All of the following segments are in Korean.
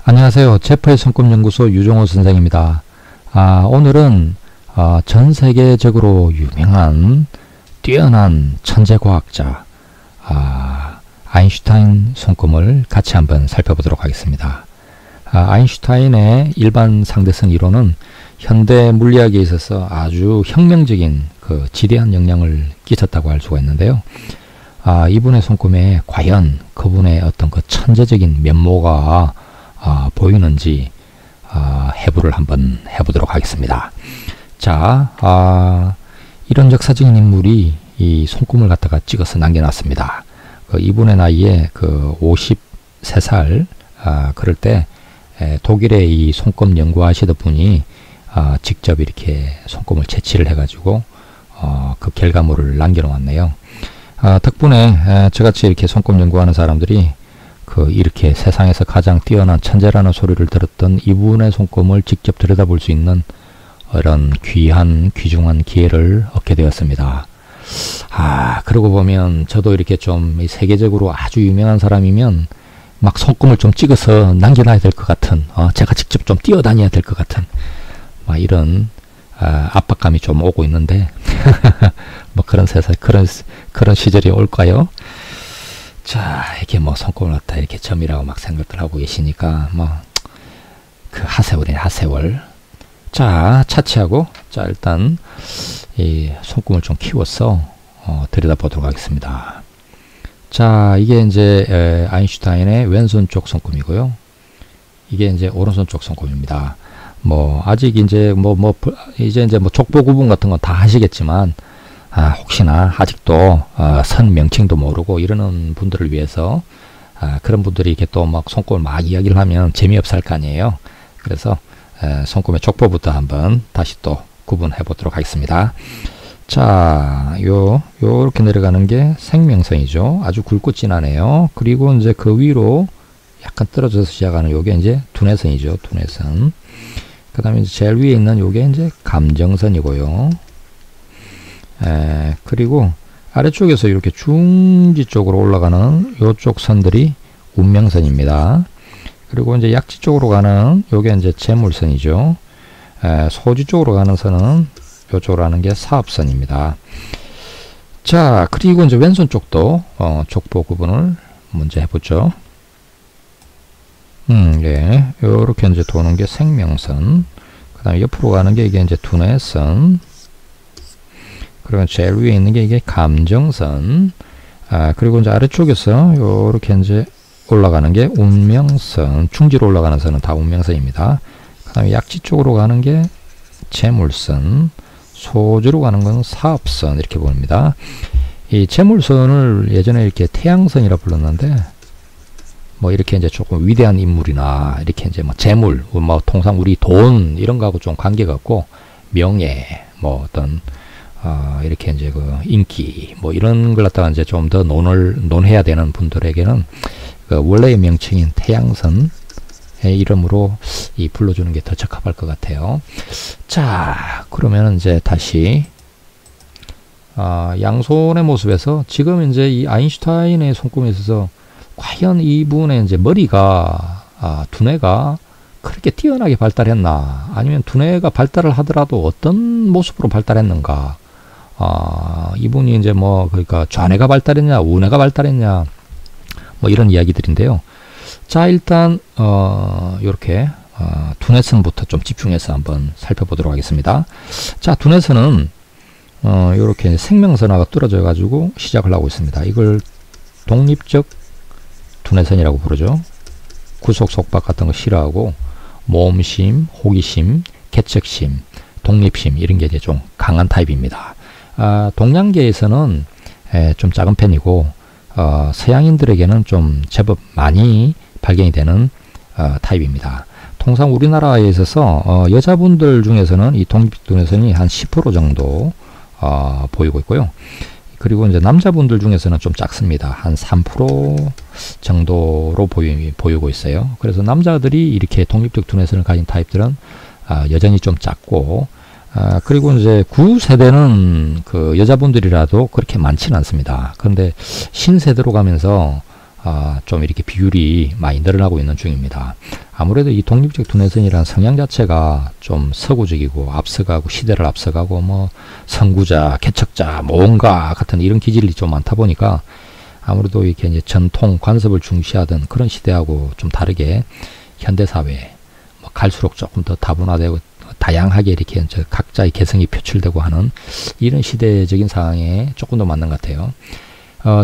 안녕하세요. 제프의 손금연구소 유종호 선생입니다. 오늘은 전 세계적으로 유명한 뛰어난 천재과학자 아인슈타인 손금을 같이 한번 살펴보도록 하겠습니다. 아인슈타인의 일반 상대성 이론은 현대 물리학에 있어서 아주 혁명적인 지대한 영향을 끼쳤다고 할 수가 있는데요. 이분의 손금에 과연 그분의 어떤 천재적인 면모가 보이는지 해부를 한번 해보도록 하겠습니다. 자, 이런 역사적인 인물이 이 손금을 갖다가 찍어서 남겨놨습니다. 이분의 나이에 53살 그럴 때 독일의 이 손금 연구하시던 분이 직접 이렇게 손금을 채취를 해가지고 그 결과물을 남겨놓았네요. 덕분에 저같이 이렇게 손금 연구하는 사람들이 이렇게 세상에서 가장 뛰어난 천재라는 소리를 들었던 이분의 손금을 직접 들여다볼 수 있는 이런 귀한 귀중한 기회를 얻게 되었습니다. 그러고 보면 저도 이렇게 좀 세계적으로 아주 유명한 사람이면 막 손금을 좀 찍어서 남겨놔야 될 것 같은, 제가 직접 좀 뛰어다녀야 될 것 같은 이런 압박감이 좀 오고 있는데 뭐 그런 세상, 그런 시절이 올까요? 자, 이게 손금을 갖다 이렇게 점이라고 막 생각들 하고 계시니까 그 하세월이네, 하세월. 자, 차치하고 자 일단 이 손금을 좀 키워서 들여다보도록 하겠습니다. 자, 이게 이제 아인슈타인의 왼손 쪽 손금이고요. 이게 이제 오른손 쪽 손금입니다. 아직 이제 이제 족보 구분 같은 건 다 하시겠지만 혹시나 아직도 선 명칭도 모르고 이러는 분들을 위해서 그런 분들이 이렇게 또 손금을 막 이야기를 하면 재미없을 거 아니에요. 그래서 손금의 족보부터 한번 다시 또 구분해 보도록 하겠습니다. 자, 요렇게 내려가는 게 생명선이죠. 아주 굵고 진하네요. 그리고 이제 그 위로 약간 떨어져서 시작하는 요게 이제 두뇌선이죠. 두뇌선. 그 다음에 이제 제일 위에 있는 요게 이제 감정선이고요. 그리고 아래쪽에서 이렇게 중지 쪽으로 올라가는 요쪽 선들이 운명선입니다. 그리고 이제 약지 쪽으로 가는 요게 이제 재물선이죠. 소지 쪽으로 가는 선은 요쪽으로 가는 게 사업선입니다. 자, 그리고 이제 왼손 쪽도 족보 구분을 먼저 해보죠. 예, 요렇게 이제 도는 게 생명선. 그 다음에 옆으로 가는 게 이게 이제 두뇌선. 그리고 제일 위에 있는 게 이게 감정선. 그리고 이제 아래쪽에서 요렇게 이제 올라가는 게 운명선. 중지로 올라가는 선은 다 운명선입니다. 그 다음에 약지 쪽으로 가는 게 재물선. 소지로 가는 건 사업선. 이렇게 보입니다. 이 재물선을 예전에 이렇게 태양선이라 불렀는데, 이렇게 이제 조금 위대한 인물이나, 이렇게 이제 재물, 통상 우리 돈, 이런 거하고 좀 관계가 없고, 명예, 어떤, 이렇게 이제 인기, 이런 걸 갖다가 이제 좀 더 논해야 되는 분들에게는 원래의 명칭인 태양선의 이름으로 불러주는 게 더 적합할 것 같아요. 자, 그러면 이제 다시, 양손의 모습에서 지금 이제 이 아인슈타인의 손금에 있어서 과연 이분의 이제 머리가, 두뇌가 그렇게 뛰어나게 발달했나, 아니면 두뇌가 발달을 하더라도 어떤 모습으로 발달했는가, 이분이 이제 그러니까 좌뇌가 발달했냐, 우뇌가 발달했냐, 이런 이야기들인데요. 자, 일단, 요렇게, 두뇌선부터 좀 집중해서 한번 살펴보도록 하겠습니다. 자, 두뇌선은, 요렇게 생명선하고 떨어져 가지고 시작을 하고 있습니다. 이걸 독립적 두뇌선이라고 부르죠. 구속 속박 같은 거 싫어하고, 모험심, 호기심, 개척심, 독립심, 이런 게 이제 좀 강한 타입입니다. 동양계에서는 좀 작은 편이고, 서양인들에게는 좀 제법 많이 발견이 되는 타입입니다. 통상 우리나라에 있어서 여자분들 중에서는 이 독립두뇌선이 한 10% 정도 보이고 있고요. 그리고 이제 남자분들 중에서는 좀 작습니다. 한 3% 정도로 보이고 있어요. 그래서 남자들이 이렇게 독립적 두뇌선을 가진 타입들은 여전히 좀 작고, 그리고 이제 9세대는 여자분들이라도 그렇게 많지는 않습니다. 그런데 신세대로 가면서 좀 이렇게 비율이 많이 늘어나고 있는 중입니다. 아무래도 이 독립적 두뇌선이라는 성향 자체가 좀 서구적이고 앞서가고 시대를 앞서가고 뭐 선구자, 개척자, 모험가 같은 이런 기질이 좀 많다 보니까 아무래도 이렇게 이제 전통 관습을 중시하던 그런 시대하고 좀 다르게 현대 사회에 뭐 갈수록 조금 더 다분화되고 다양하게 이렇게 이제 각자의 개성이 표출되고 하는 이런 시대적인 상황에 조금 더 맞는 것 같아요.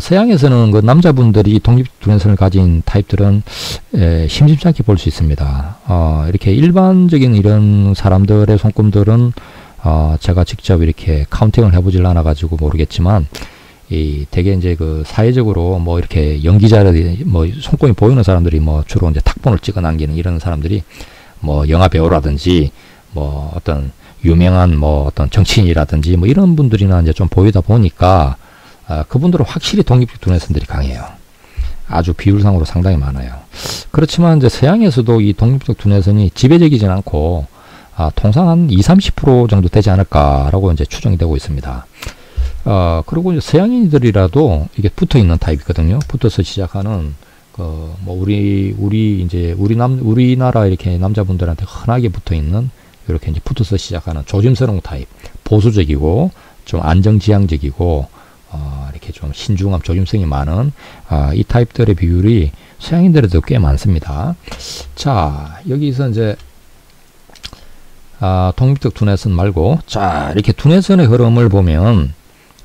서양에서는 그 남자분들이 독립두뇌선을 가진 타입들은 심심치 않게 볼 수 있습니다. 이렇게 일반적인 이런 사람들의 손금들은 제가 직접 이렇게 카운팅을 해보질 않아 가지고 모르겠지만 되게 이제 그 사회적으로 뭐 이렇게 연기자라든지 뭐 손금이 보이는 사람들이 뭐 주로 이제 탁본을 찍어 남기는 이런 사람들이 뭐 영화 배우라든지 뭐 어떤 유명한 뭐 어떤 정치인이라든지 뭐 이런 분들이나 이제 좀 보이다 보니까 그분들은 확실히 독립적 두뇌선들이 강해요. 아주 비율상으로 상당히 많아요. 그렇지만 이제 서양에서도 이 독립적 두뇌선이 지배적이진 않고 통상 한 20-30% 정도 되지 않을까라고 이제 추정이 되고 있습니다. 그리고 이제 서양인들이라도 이게 붙어 있는 타입이거든요. 붙어서 시작하는 뭐 우리나라 이렇게 남자분들한테 흔하게 붙어 있는 이렇게 이제 붙어서 시작하는 조심스러운 타입, 보수적이고 좀 안정지향적이고 이렇게 좀 신중함, 조심성이 많은 이 타입들의 비율이 서양인들에도 꽤 많습니다. 자, 여기서 이제 독립적 두뇌선 말고, 자, 이렇게 두뇌선의 흐름을 보면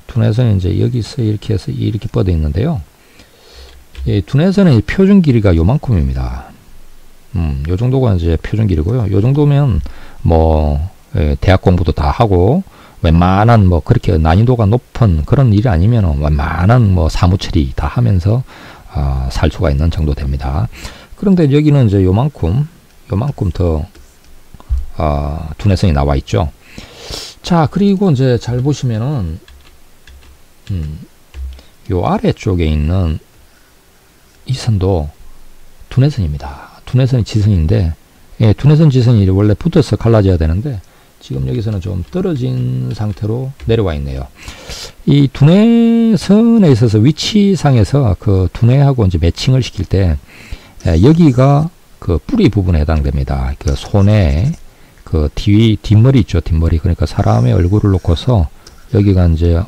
두뇌선이 이제 여기서 이렇게 해서 이렇게 뻗어 있는데요. 이 두뇌선의 표준 길이가 요만큼입니다. 요 정도가 이제 표준 길이고요. 요 정도면 뭐 대학 공부도 다 하고 웬만한 뭐 그렇게 난이도가 높은 그런 일이 아니면 웬만한 뭐 사무처리 다 하면서 살 수가 있는 정도 됩니다. 그런데 여기는 이제 요만큼 더 두뇌선이 나와 있죠. 자, 그리고 이제 잘 보시면은 요 아래쪽에 있는 이 선도 두뇌선입니다. 두뇌선이 지선인데, 두뇌선 지선이 원래 붙어서 갈라져야 되는데 지금 여기서는 좀 떨어진 상태로 내려와 있네요. 이 두뇌선에 있어서 위치상에서 그 두뇌하고 이제 매칭을 시킬 때 여기가 그 뿌리 부분에 해당됩니다. 그 손에 그 뒷머리 있죠. 뒷머리. 그러니까 사람의 얼굴을 놓고서 여기가 이제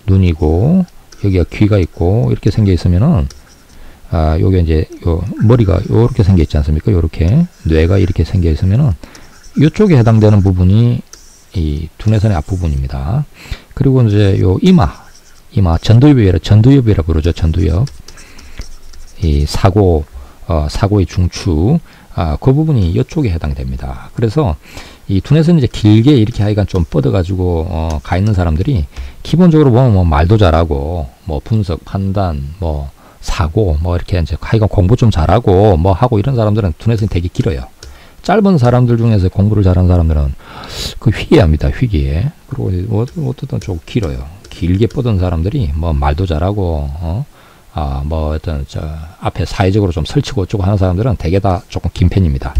눈이고 여기가 귀가 있고 이렇게 생겨 있으면은 요게 이제 요 머리가 요렇게 생겨 있지 않습니까? 요렇게 뇌가 이렇게 생겨 있으면은 요쪽에 해당되는 부분이 이 두뇌선의 앞부분입니다. 그리고 이제 요 이마 전두엽이라 부르죠. 전두엽. 이 사고의 중추, 그 부분이 이쪽에 해당됩니다. 그래서 이 두뇌선이 이제 길게 이렇게 하여간 좀 뻗어가지고 가 있는 사람들이 기본적으로 보면 뭐 말도 잘하고 뭐 분석, 판단, 뭐 사고, 뭐 이렇게 이제 하여간 공부 좀 잘하고 뭐 하고 이런 사람들은 두뇌선이 되게 길어요. 짧은 사람들 중에서 공부를 잘하는 사람들은 그 희귀합니다. 희귀해. 그리고 어떻든 좀 길어요. 길게 뻗은 사람들이 뭐 말도 잘하고 뭐 어떤 앞에 사회적으로 좀 설치고 어쩌고 하는 사람들은 대개 다 조금 긴 편입니다.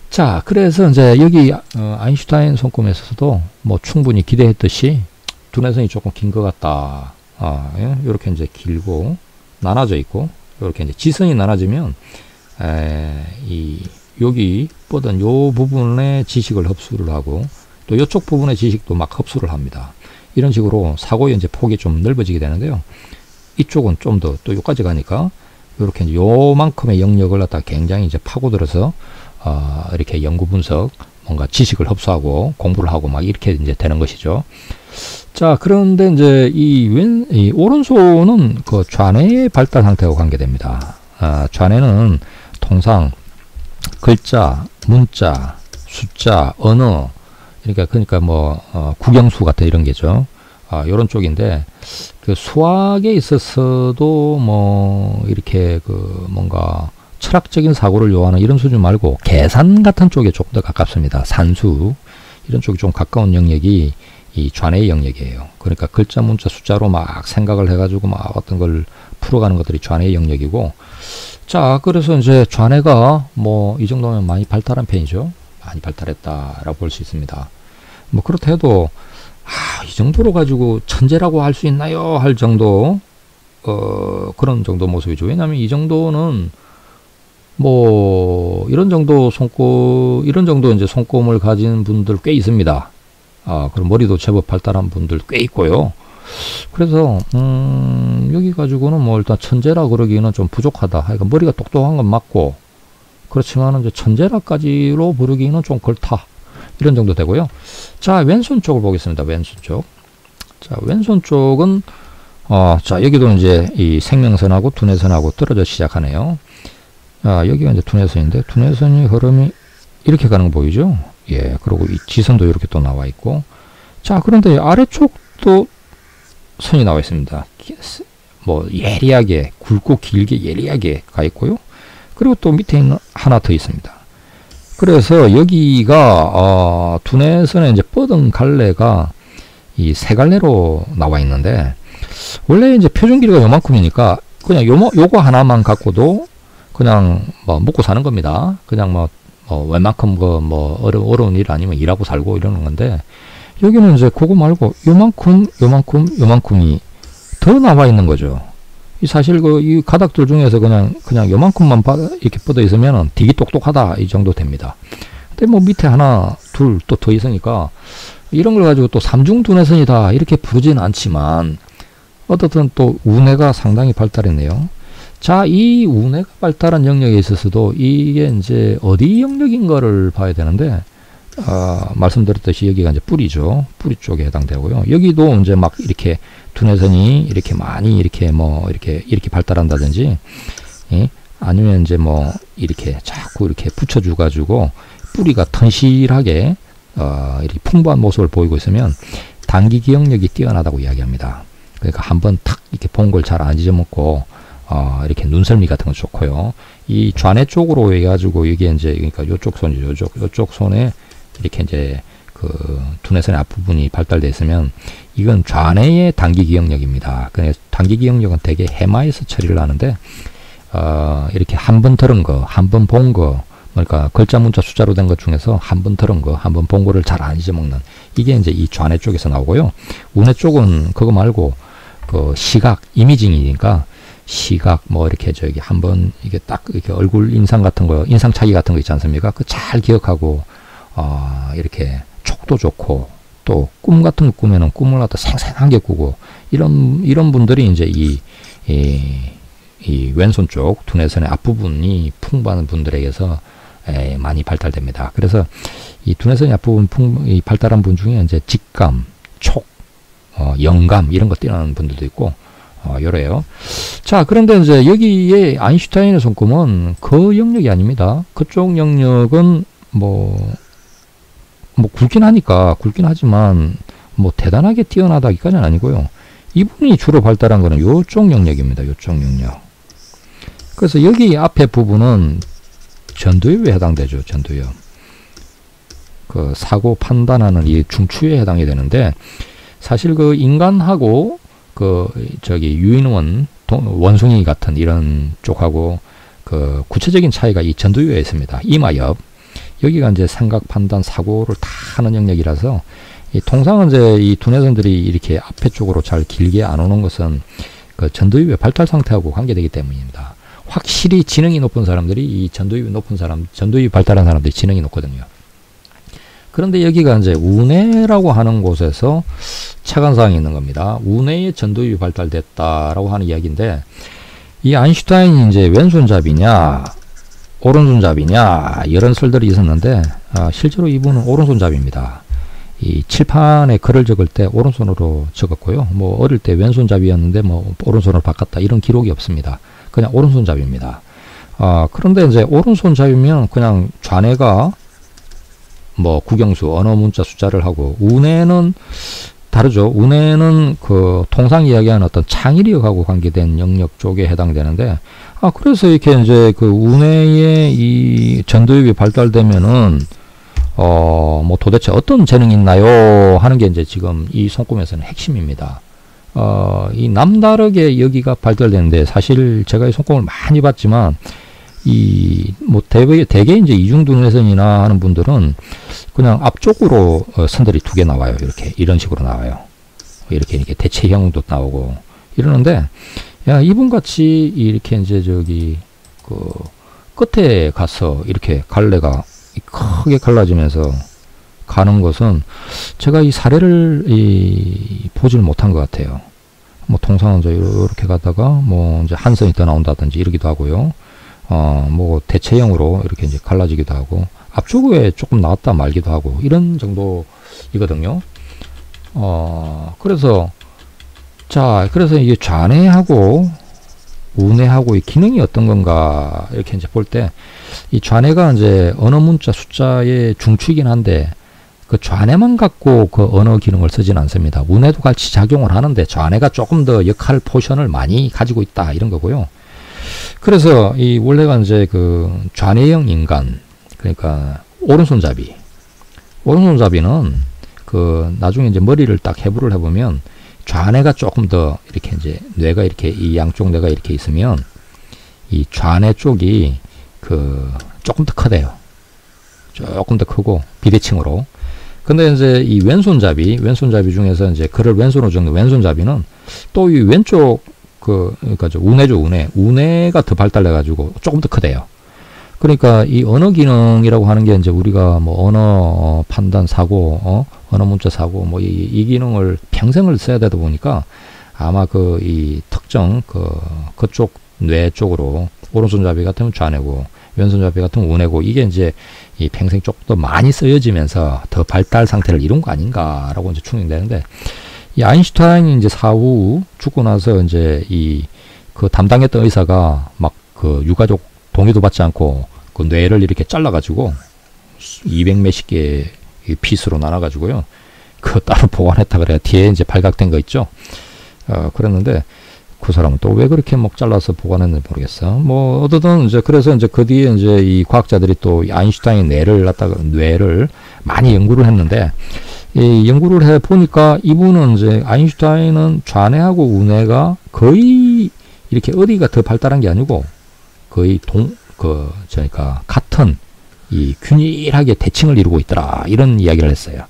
자, 그래서 이제 여기 아인슈타인 손금에서도 뭐 충분히 기대했듯이 두뇌선이 조금 긴 것 같다. 이렇게 이제 길고 나눠져 있고 이렇게 이제 지선이 나눠지면 여기 뻗은 요 부분의 지식을 흡수를 하고 또 이쪽 부분의 지식도 막 흡수를 합니다. 이런 식으로 사고의 이제 폭이 좀 넓어지게 되는데요. 이쪽은 좀 더 또 여기까지 가니까 이렇게 이제 요만큼의 영역을 갖다 굉장히 이제 파고들어서 이렇게 연구 분석 뭔가 지식을 흡수하고 공부를 하고 막 이렇게 이제 되는 것이죠. 자, 그런데 이제 이 오른손은 그 좌뇌의 발달 상태하고 관계됩니다. 좌뇌는 통상 글자, 문자, 숫자, 언어, 그러니까 뭐 국영수 같은 이런 게죠. 요런 쪽인데 그 수학에 있어서도 뭐 이렇게 그 뭔가 철학적인 사고를 요하는 이런 수준 말고 계산 같은 쪽에 조금 더 가깝습니다. 산수 이런 쪽이 좀 가까운 영역이 이 좌뇌의 영역이에요. 그러니까 글자, 문자, 숫자로 막 생각을 해가지고 막 어떤 걸 풀어가는 것들이 좌뇌의 영역이고, 자, 그래서 이제 좌뇌가 뭐 이 정도면 많이 발달한 편이죠. 많이 발달했다라고 볼 수 있습니다. 뭐 그렇다 해도 이 정도로 가지고 천재라고 할 수 있나요? 할 정도 그런 정도 모습이죠. 왜냐하면 이 정도는 뭐 이런 정도 이제 손금을 가진 분들 꽤 있습니다. 그럼 머리도 제법 발달한 분들 꽤 있고요. 그래서 여기 가지고는 뭐 일단 천재라 그러기는 좀 부족하다. 그러니까 머리가 똑똑한 건 맞고, 그렇지만 이제 천재라까지로 부르기는 좀 그렇다. 이런 정도 되고요. 자, 왼손 쪽을 보겠습니다. 왼손 쪽. 자, 왼손 쪽은 자, 여기도 이제 이 생명선하고 두뇌선하고 떨어져 시작하네요. 여기가 이제 두뇌선인데, 두뇌선이 흐름이 이렇게 가는 거 보이죠? 예, 그리고 이 지선도 이렇게 또 나와 있고. 자, 그런데 아래쪽도 선이 나와 있습니다. 뭐 예리하게, 굵고 길게 예리하게 가 있고요. 그리고 또 밑에 있는 하나 더 있습니다. 그래서 여기가 두뇌선에 이제 뻗은 갈래가 이 세 갈래로 나와 있는데, 원래 이제 표준 길이가 요만큼이니까 그냥 요거 하나만 갖고도 그냥 뭐 먹고 사는 겁니다. 그냥 뭐 웬만큼 뭐 어려운 일 아니면 일하고 살고 이러는 건데, 여기는 이제 그거 말고 요만큼이 더 나와 있는 거죠. 이 사실 이 가닥들 중에서 그냥 요만큼만 이렇게 뻗어 있으면 되게 똑똑하다 이 정도 됩니다. 근데 뭐 밑에 하나 둘 또 더 있으니까 이런 걸 가지고 또 삼중두뇌선이다 이렇게 부르지는 않지만, 어떻든 또 우뇌가 상당히 발달했네요. 자, 이 우뇌가 발달한 영역에 있어서도 이게 이제 어디 영역인 거를 봐야 되는데, 말씀드렸듯이 여기가 이제 뿌리죠. 뿌리 쪽에 해당되고요. 여기도 이제 막 이렇게 두뇌선이 이렇게 많이 이렇게 이렇게 발달한다든지, 예? 아니면 이제 뭐 이렇게 자꾸 이렇게 붙여줘 가지고 뿌리가 튼실하게 이렇게 풍부한 모습을 보이고 있으면 단기 기억력이 뛰어나다고 이야기합니다. 그러니까 한번 탁 이렇게 본 걸 잘 안 잊어먹고 이렇게 눈썰미 같은 거 좋고요. 이 좌뇌 쪽으로 해가지고 이게 이제 그러니까 요쪽 손이죠. 요쪽 손에 이렇게 이제 그 두뇌선의 앞부분이 발달되어 있으면 이건 좌뇌의 단기 기억력입니다. 그래서 단기 기억력은 대개 해마에서 처리를 하는데, 이렇게 한 번 들은 거, 한 번 본 거, 그러니까 글자 문자 숫자로 된 것 중에서 한 번 들은 거, 한 번 본 거를 잘 안 잊어먹는, 이게 이제 이 좌뇌 쪽에서 나오고요. 우뇌 쪽은 그거 말고 그 시각, 이미징이니까 시각 뭐 이렇게 저기 한번 이게 딱 이렇게 얼굴 인상 같은 거, 인상 차기 같은 거 있지 않습니까? 그 잘 기억하고 이렇게 촉도 좋고, 또 꿈 같은 거 꾸면은 꿈을 갖다 생생한 게 꾸고, 이런 분들이 이제 이 왼손 쪽 두뇌선의 앞부분이 풍부한 분들에게서 많이 발달됩니다. 그래서 이 두뇌선의 앞부분 이 발달한 분 중에 이제 직감, 촉, 영감 이런 거 뛰어나는 분들도 있고, 요래요. 자, 그런데 이제 여기에 아인슈타인의 손금은 그 영역이 아닙니다. 그쪽 영역은 뭐 굵긴 하지만 뭐 대단하게 뛰어나다기까지는 아니고요. 이분이 주로 발달한 거는 요쪽 영역입니다. 요쪽 영역. 그래서 여기 앞에 부분은 전두엽에 해당되죠. 전두엽. 그 사고 판단하는 이 중추에 해당이 되는데, 사실 그 인간하고 그 저기 유인원 원숭이 같은 이런 쪽하고 그 구체적인 차이가 이 전두엽에 있습니다. 이마엽. 여기가 이제 생각, 판단, 사고를 다 하는 영역이라서, 통상은 이제 이 두뇌선들이 이렇게 앞에 쪽으로 잘 길게 안 오는 것은 그 전두엽의 발달 상태하고 관계되기 때문입니다. 확실히 지능이 높은 사람들이 이 전두엽이 발달한 사람들이 지능이 높거든요. 그런데 여기가 이제 우뇌라고 하는 곳에서 착안사항이 있는 겁니다. 우뇌의 전두엽이 발달됐다라고 하는 이야기인데, 이 아인슈타인이 이제 왼손잡이냐 오른손잡이냐 이런 설들이 있었는데, 실제로 이분은 오른손잡이입니다. 이 칠판에 글을 적을 때 오른손으로 적었고요. 뭐 어릴 때 왼손잡이였는데 뭐 오른손으로 바꿨다 이런 기록이 없습니다. 그냥 오른손잡이입니다. 그런데 이제 오른손잡이면 그냥 좌뇌가 뭐 국영수, 언어 문자 숫자를 하고, 우뇌는 다르죠. 우뇌는 그 통상 이야기하는 어떤 창의력하고 관계된 영역 쪽에 해당되는데, 그래서 이렇게 이제 그 우뇌의 이 전두엽이 발달되면은 뭐 도대체 어떤 재능이 있나요? 하는 게 이제 지금 이 손금에서는 핵심입니다. 이 남다르게 여기가 발달되는데, 사실 제가 이 손금을 많이 봤지만, 뭐 대개 이제 이중두뇌선이나 하는 분들은 그냥 앞쪽으로 선들이 두 개 나와요. 이런 식으로 나와요. 이렇게 대체형도 나오고 이러는데, 야, 이분 같이 이렇게 이제 저기 그 끝에 가서 이렇게 갈래가 크게 갈라지면서 가는 것은 제가 이 사례를 보질 못한 것 같아요. 뭐 통상은 이렇게 가다가 뭐 이제 한 선이 더 나온다든지 이러기도 하고요. 뭐 대체형으로 이렇게 이제 갈라지기도 하고 앞쪽에 조금 나왔다 말기도 하고 이런 정도이거든요. 그래서 그래서 이게 좌뇌하고 우뇌하고 이 기능이 어떤 건가 이렇게 이제 볼 때 이 좌뇌가 이제 언어 문자 숫자의 중추이긴 한데 그 좌뇌만 갖고 그 언어 기능을 쓰진 않습니다. 우뇌도 같이 작용을 하는데 좌뇌가 조금 더 역할 포션을 많이 가지고 있다 이런 거고요. 그래서 이 원래가 이제 그 좌뇌형 인간, 그러니까 오른손잡이는 그 나중에 이제 머리를 딱 해부를 해보면 좌뇌가 조금 더 이렇게 이제 뇌가 이렇게 이 양쪽 뇌가 이렇게 있으면 이 좌뇌 쪽이 그 조금 더 크대요. 조금 더 크고 비대칭으로. 근데 이제 이 왼손잡이 중에서 이제 그를 왼손으로 적는 왼손잡이는 또 이 왼쪽 그러니까 우뇌가 더 발달해가지고 조금 더 크대요. 그러니까 이 언어 기능이라고 하는 게 이제 우리가 뭐 언어 판단 사고, 언어 문자 사고 뭐 이 기능을 평생을 써야 되다 보니까 아마 그 이 특정 그쪽 뇌 쪽으로 오른손잡이 같으면 좌뇌고 왼손잡이 같으면 우뇌고 이게 이제 이 평생 조금 더 많이 쓰여지면서 더 발달 상태를 이룬 거 아닌가라고 이제 추정되는데 이 아인슈타인이 이제 사후 죽고 나서 이제 그 담당했던 의사가 막 그 유가족 동의도 받지 않고 그 뇌를 이렇게 잘라가지고 200 몇십 개의 피스로 나눠가지고요. 그 따로 보관했다 그래야 뒤에 이제 발각된 거 있죠. 그랬는데 그 사람은 또 왜 그렇게 막 잘라서 보관했는지 모르겠어. 뭐 어쨌든 이제 그래서 이제 그 뒤에 이제 이 과학자들이 또 아인슈타인 뇌를 많이 연구를 했는데 이 연구를 해 보니까 이분은 이제 아인슈타인은 좌뇌하고 우뇌가 거의 이렇게 어디가 더 발달한 게 아니고 거의 그러니까 같은 이 균일하게 대칭을 이루고 있더라 이런 이야기를 했어요.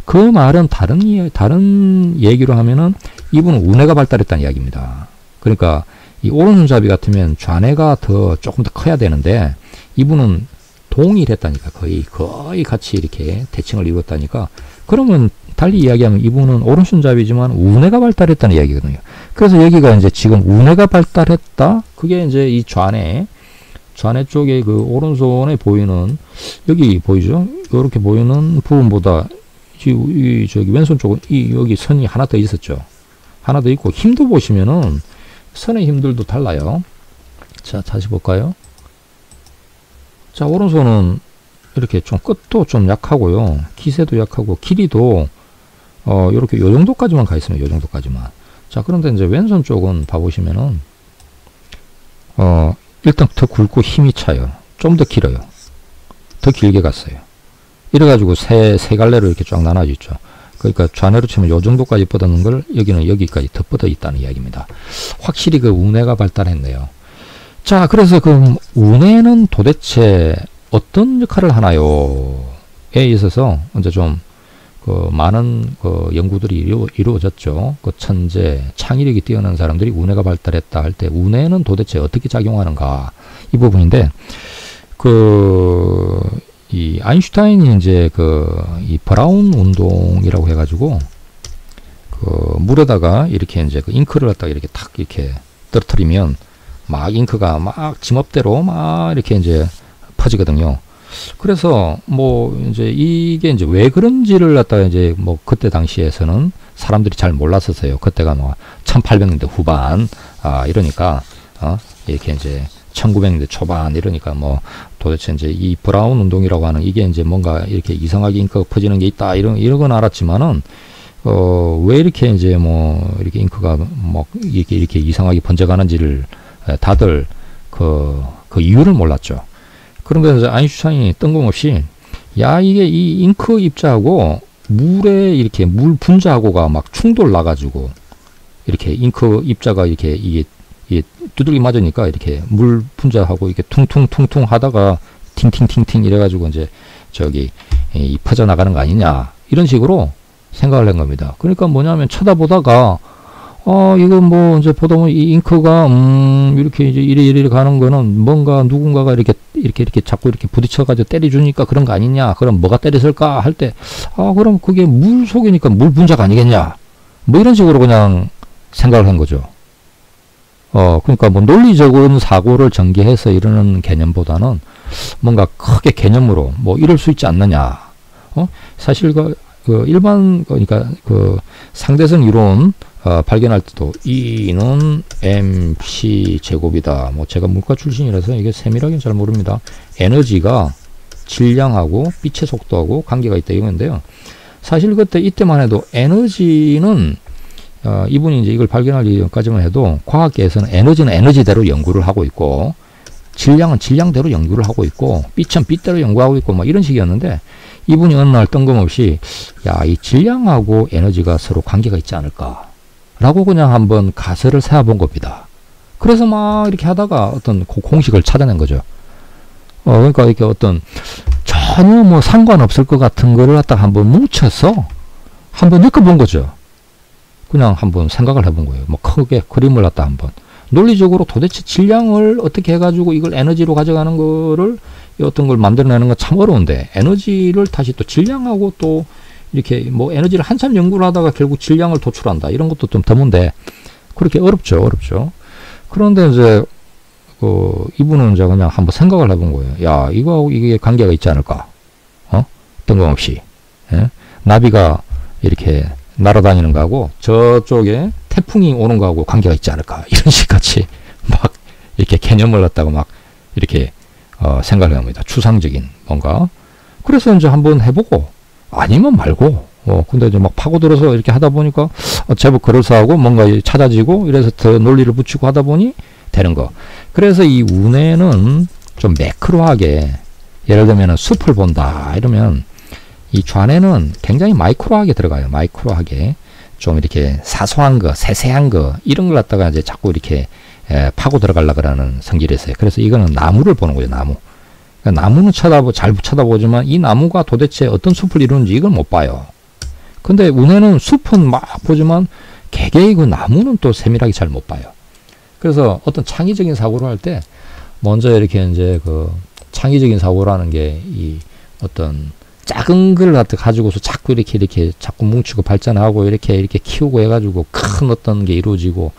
그 말은 다른 얘기로 하면은 이분은 우뇌가 발달했다는 이야기입니다. 그러니까 이 오른손잡이 같으면 좌뇌가 조금 더 커야 되는데 이분은 동일했다니까 거의 같이 이렇게 대칭을 이루었다니까. 그러면 달리 이야기하면 이분은 오른손잡이지만 우뇌가 발달했다는 이야기거든요. 그래서 여기가 이제 지금 우뇌가 발달했다. 그게 이제 이 좌뇌 쪽에 그 오른손에 보이는 여기 보이죠? 이렇게 보이는 부분보다 저기 왼손 쪽은 여기 선이 하나 더 있었죠. 하나 더 있고 힘도 보시면은 선의 힘들도 달라요. 자, 다시 볼까요? 자, 오른손은 이렇게 좀 끝도 좀 약하고요. 기세도 약하고 길이도 이렇게 요 정도까지만 가 있으면 요 정도까지만. 자, 그런데 이제 왼손 쪽은 봐보시면은 일단 더 굵고 힘이 차요. 좀 더 길어요. 더 길게 갔어요. 이래가지고 세 갈래로 이렇게 쫙 나눠져 있죠. 그러니까 좌뇌로 치면 요 정도까지 뻗어는 걸 여기는 여기까지 더 뻗어 있다는 이야기입니다. 확실히 그 우뇌가 발달했네요. 자, 그래서 그 우뇌는 도대체 어떤 역할을 하나요?에 있어서 이제 좀 그 많은 그 연구들이 이루어졌죠. 그 천재, 창의력이 뛰어난 사람들이 우뇌가 발달했다 할 때 우뇌는 도대체 어떻게 작용하는가 이 부분인데 이 아인슈타인이 이제 이 브라운 운동이라고 해가지고 그 물에다가 이렇게 이제 그 잉크를 갖다가 이렇게 탁 이렇게 떨어뜨리면 막 잉크가 막 지멋대로 막 이렇게 이제 퍼지거든요. 그래서 뭐 이제 이게 이제 왜 그런지를 갖다가 이제 뭐 그때 당시에서는 사람들이 잘 몰랐었어요. 그때가 뭐 1800년대 후반 이러니까 이렇게 이제 1900년대 초반 이러니까 뭐 도대체 이제 이 브라운 운동이라고 하는 이게 이제 뭔가 이렇게 이상하게 잉크가 퍼지는 게 있다 이런 알았지만은 왜 이렇게 이제 뭐 이렇게 잉크가 뭐 이렇게 이상하게 번져가는지를 다들 그 이유를 몰랐죠. 그런데 이제 아인슈타인이 뜬금없이 이게 이 잉크 입자하고 물에 이렇게 물 분자하고가 막 충돌 나가지고 이렇게 잉크 입자가 이게 두들기 맞으니까 이렇게 물 분자하고 이렇게 퉁퉁퉁퉁 하다가 팅팅팅팅 이래가지고 이제 이 퍼져나가는 거 아니냐 이런 식으로 생각을 한 겁니다. 그러니까 뭐냐면 쳐다보다가 이거 뭐 이제 보다 보면 이 잉크가 이렇게 이제 이리 가는 거는 뭔가 누군가가 이렇게 자꾸 이렇게 부딪혀가지고 때려주니까 그런 거 아니냐? 그럼 뭐가 때렸을까? 할 때, 그럼 그게 물 속이니까 물 분자가 아니겠냐? 뭐 이런 식으로 그냥 생각을 한 거죠. 그러니까 뭐 논리적인 사고를 전개해서 이러는 개념보다는 뭔가 크게 개념으로 뭐 이럴 수 있지 않느냐. 사실 그 일반, 그러니까 그 상대성 이론 발견할 때도 E는 MC 제곱이다. 뭐 제가 문과 출신이라서 이게 세밀하게는 잘 모릅니다. 에너지가 질량하고 빛의 속도하고 관계가 있다 이건데요. 사실 그때 이때만 해도 에너지는 이분이 이제 이걸 발견할 이전까지만 해도 과학계에서는 에너지는 에너지대로 연구를 하고 있고 질량은 질량대로 연구를 하고 있고 빛은 빛대로 연구하고 있고 막 이런 식이었는데 이분이 어느 날 뜬금없이 이 질량하고 에너지가 서로 관계가 있지 않을까 라고 그냥 한번 가설을 세워본 겁니다. 그래서 막 이렇게 하다가 어떤 공식을 찾아낸 거죠. 그러니까 이렇게 어떤 전혀 뭐 상관없을 것 같은 거를 갖다가 한번 뭉쳐서 한번 느껴본 거죠. 그냥 한번 생각을 해본 거예요. 뭐 크게 그림을 갖다 한번 논리적으로 도대체 질량을 어떻게 해가지고 이걸 에너지로 가져가는 거를 어떤 걸 만들어내는 건 참 어려운데 에너지를 다시 또 질량하고 또 이렇게 뭐 에너지를 한참 연구를 하다가 결국 질량을 도출한다 이런 것도 좀 드문데 그렇게 어렵죠. 그런데 이제 이분은 이제 그냥 한번 생각을 해본 거예요. 야, 이거하고 이게 관계가 있지 않을까? 뜬금없이 나비가 이렇게 날아다니는 거하고 저쪽에 태풍이 오는 거하고 관계가 있지 않을까? 이런 식같이 막 이렇게 개념을 갖다가 막 이렇게 생각을 합니다. 추상적인 뭔가. 그래서 이제 한번 해보고 아니면 말고 근데 이제 막 파고들어서 이렇게 하다 보니까 제법 그럴싸하고 뭔가 찾아지고 이래서 더 논리를 붙이고 하다 보니 되는 거. 그래서 이 운해는 좀 매크로하게 예를 들면 숲을 본다 이러면 이 좌뇌는 굉장히 마이크로하게 들어가요. 마이크로하게 좀 이렇게 사소한 거, 세세한 거 이런 걸 갖다가 이제 자꾸 이렇게 파고 들어가려고 하는 성질이 있어요. 그래서 이거는 나무를 보는 거예요. 나무. 그러니까 나무는 잘 쳐다보지만 이 나무가 도대체 어떤 숲을 이루는지 이걸 못 봐요. 근데 운해는 숲은 막 보지만 개개의 그 나무는 또 세밀하게 잘 못 봐요. 그래서 어떤 창의적인 사고를 할 때 먼저 이렇게 이제 그 창의적인 사고라는 게 이 어떤 작은 걸 가지고서 자꾸 이렇게 자꾸 뭉치고 발전하고 이렇게 키우고 해가지고 큰 어떤 게 이루어지고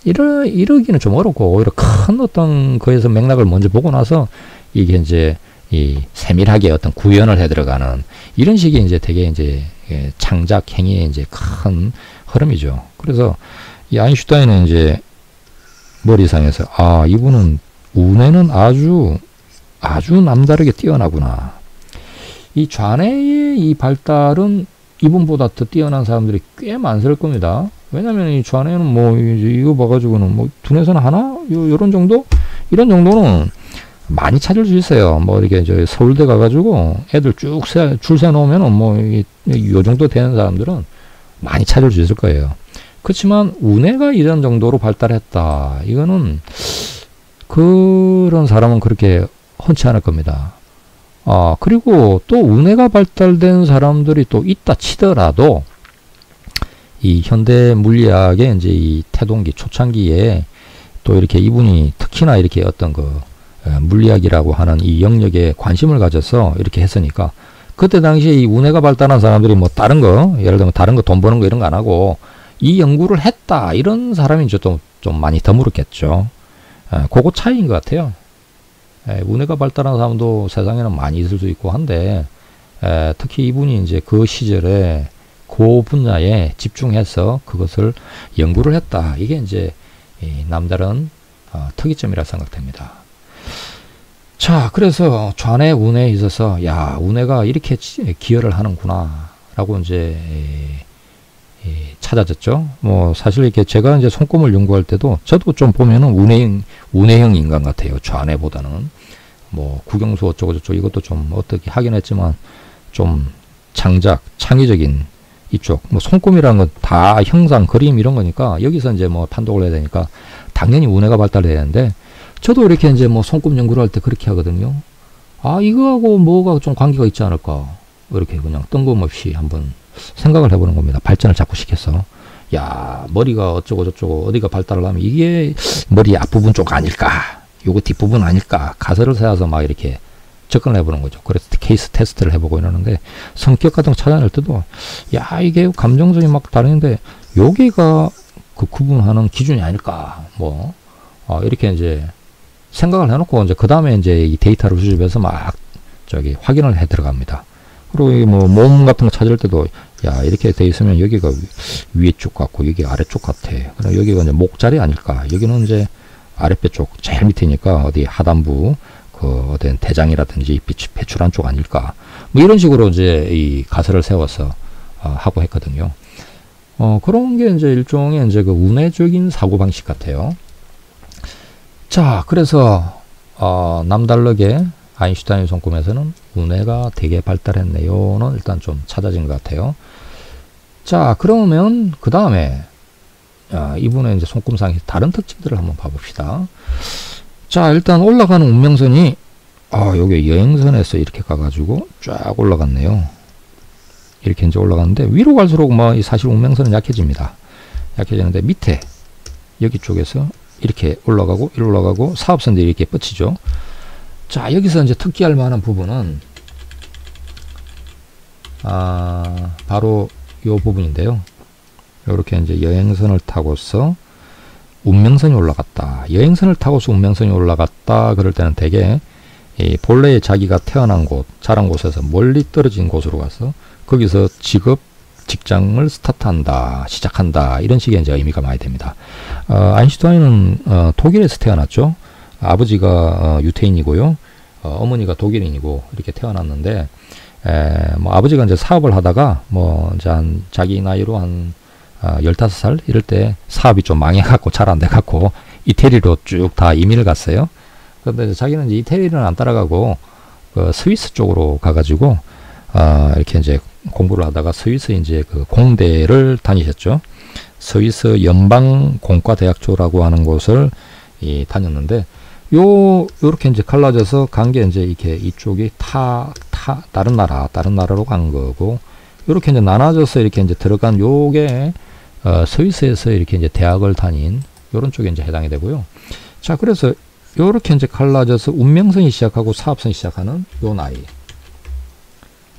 이러기는 좀 어렵고 오히려 큰 어떤 거에서 맥락을 먼저 보고 나서 이게 이제 이 세밀하게 어떤 구현을 해 들어가는 이런 식의 이제 되게 이제 창작 행위의 이제 큰 흐름이죠. 그래서 이 아인슈타인은 이제 머리상에서 이분은 운에는 아주 남다르게 뛰어나구나. 이 좌뇌의 이 발달은 이분보다 더 뛰어난 사람들이 꽤 많을 겁니다. 왜냐면 이 좌뇌는 뭐 이거 봐가지고는 뭐 두뇌선 하나 요런 정도 이런 정도는 많이 찾을 수 있어요. 뭐 이렇게 이제 서울대 가가지고 애들 쭉 줄 세 놓으면은 뭐 요 정도 되는 사람들은 많이 찾을 수 있을 거예요. 그렇지만 운해가 이런 정도로 발달했다. 이거는 그런 사람은 그렇게 흔치 않을 겁니다. 그리고 또 운해가 발달된 사람들이 또 있다 치더라도 이 현대 물리학의 이제 이 태동기 초창기에 또 이렇게 이분이 특히나 이렇게 어떤 그 물리학이라고 하는 이 영역에 관심을 가져서 이렇게 했으니까 그때 당시에 이 운해가 발달한 사람들이 뭐 다른 거 예를 들면 다른 거 돈 버는 거 이런 거 안 하고 이 연구를 했다 이런 사람이 이제 좀 많이 드물었겠죠. 그거 차이인 것 같아요. 운해가 발달한 사람도 세상에는 많이 있을 수 있고 한데 특히 이분이 이제 그 시절에 그 분야에 집중해서 그것을 연구를 했다. 이게 이제 남다른 특이점이라 생각됩니다. 자, 그래서 좌뇌 운해에 있어서 운해가 이렇게 기여를 하는구나 라고 이제 찾아졌죠. 뭐 사실 이렇게 제가 이제 손금을 연구할 때도 저도 좀 보면은 운해형 인간 같아요. 좌뇌보다는 뭐 국영수 어쩌고 저쩌고 이것도 좀 어떻게 하긴 했지만 좀 창의적인 이쪽 뭐 손금이라는 건 다 형상 그림 이런 거니까 여기서 이제 뭐 판독을 해야 되니까 당연히 운해가 발달해야 되는데 저도 이렇게 이제 뭐 손금 연구를 할 때 그렇게 하거든요. 이거하고 뭐가 좀 관계가 있지 않을까 이렇게 그냥 뜬금없이 한번 생각을 해보는 겁니다. 발전을 자꾸 시켜서 야, 머리가 어쩌고 저쩌고 어디가 발달을 하면 이게 머리 앞부분 쪽 아닐까, 요거 뒷부분 아닐까, 가설을 세워서 막 이렇게 접근을 해보는 거죠. 그래서 케이스 테스트를 해보고 이러는데, 성격 같은 거 찾아낼 때도 야, 이게 감정선이 막 다른데 여기가 그 구분하는 기준이 아닐까, 뭐 이렇게 이제 생각을 해놓고 이제 그 다음에 이제 이 데이터를 수집해서 막 저기 확인을 해 들어갑니다. 그리고 뭐 몸 같은 거 찾을 때도 야, 이렇게 돼 있으면 여기가 위에 쪽 같고 여기 아래쪽 같아. 그럼 여기가 이제 목자리 아닐까? 여기는 이제 아랫배 쪽 제일 밑이니까 어디 하단부 그 어떤 대장이라든지 배출한 쪽 아닐까? 뭐 이런 식으로 이제 이 가설을 세워서 하고 했거든요. 그런 게 이제 일종의 이제 그 운회적인 사고 방식 같아요. 자, 그래서 남다르게 아인슈타인 손금에서는 운회가 되게 발달했네요는 일단 좀 찾아진 것 같아요. 자, 그러면 그 다음에 이분의 이제 손금상의 다른 특징들을 한번 봐봅시다. 자, 일단 올라가는 운명선이 여기 여행선에서 이렇게 가가지고 쫙 올라갔네요. 이렇게 이제 올라갔는데 위로 갈수록 뭐 사실 운명선은 약해집니다. 약해지는데 밑에 여기 쪽에서 이렇게 올라가고 사업선들이 이렇게 뻗치죠. 자, 여기서 이제 특기할 만한 부분은 바로 요 부분인데요. 이렇게 이제 여행선을 타고서 운명선이 올라갔다. 여행선을 타고서 운명선이 올라갔다. 그럴 때는 대개 이 본래 자기가 태어난 곳, 자란 곳에서 멀리 떨어진 곳으로 가서 거기서 직장을 스타트한다, 시작한다, 이런 식의 이제 의미가 많이 됩니다. 아인슈타인은 독일에서 태어났죠. 아버지가 유태인이고요. 어머니가 독일인이고 이렇게 태어났는데, 뭐 아버지가 이제 사업을 하다가 뭐 이제 자기 나이로 한 15살 이럴 때 사업이 좀 망해갖고 잘 안 돼갖고 이태리로 쭉 다 이민을 갔어요. 그런데 자기는 이제 이태리는 안 따라가고 그 스위스 쪽으로 가가지고 이렇게 이제 공부를 하다가 스위스 이제 그 공대를 다니셨죠. 스위스 연방공과대학교라고 하는 곳을 다녔는데, 요렇게 이제 갈라져서 간 게 이제 이렇게 이쪽이 다른 나라로 간 거고, 요렇게 이제 나눠져서 이렇게 이제 들어간 요게 스위스에서 이렇게 이제 대학을 다닌 요런 쪽에 이제 해당이 되고요. 자, 그래서 요렇게 이제 갈라져서 운명선이 시작하고 사업선이 시작하는 요 나이.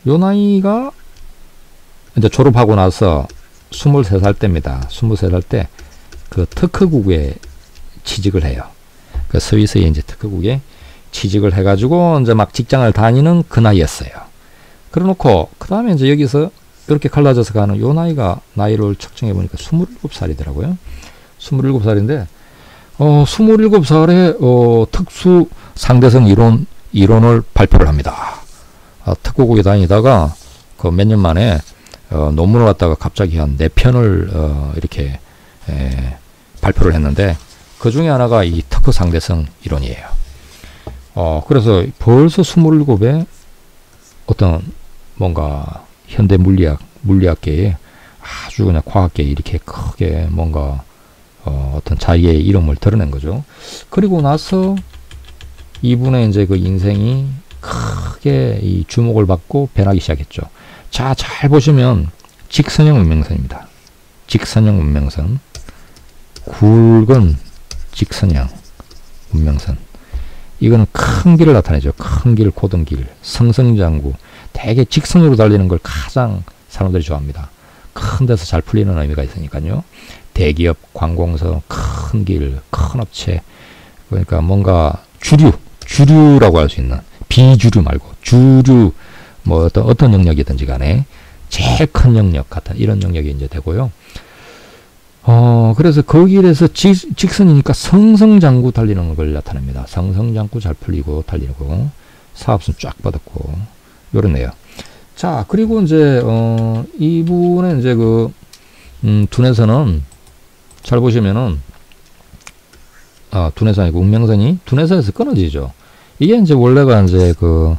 요 나이가 이제 졸업하고 나서 23살 때입니다. 23살 때 그 특허국에 취직을 해요. 그 스위스의 이제 특허국에 취직을 해가지고 이제 막 직장을 다니는 그 나이였어요. 그래 놓고 그 다음에 이제 여기서 이렇게 갈라져서 가는 요 나이를 측정해 보니까 27살이더라고요. 27살인데 27살에 특수 상대성 이론을 발표를 합니다. 특허국에 다니다가 그 몇 년 만에 논문을 갖다가 갑자기 한 4편을 이렇게 발표를 했는데, 그 중에 하나가 이 특허 상대성 이론이에요. 그래서 벌써 27에 어떤 뭔가 현대 물리학계에 아주 그냥 과학계에 이렇게 크게 뭔가 어떤 자기의 이름을 드러낸 거죠. 그리고 나서 이분의 이제 그 인생이 크게 이 주목을 받고 변하기 시작했죠. 자, 잘 보시면 직선형 운명선입니다. 직선형 운명선, 굵은 직선형 운명선. 이거는 큰 길을 나타내죠. 큰 길, 고든 길, 승승장구. 되게 직선으로 달리는 걸 가장 사람들이 좋아합니다. 큰 데서 잘 풀리는 의미가 있으니까요. 대기업, 관공서, 큰 길, 큰 업체. 그러니까 뭔가 주류라고 할 수 있는, 비주류 말고 주류, 뭐 어떤 영역이든지 간에 제일 큰 영역 같은 이런 영역이 이제 되고요. 그래서 그 길에서 직선이니까 승승장구 달리는 걸 나타냅니다. 승승장구 잘 풀리고 달리고 사업선 쫙 뻗었고 요렇네요. 자, 그리고 이제 이분의 이제 그 두뇌선은 잘 보시면은 두뇌선이고 운명선이 두뇌선에서 끊어지죠. 이게 이제 원래가 이제 그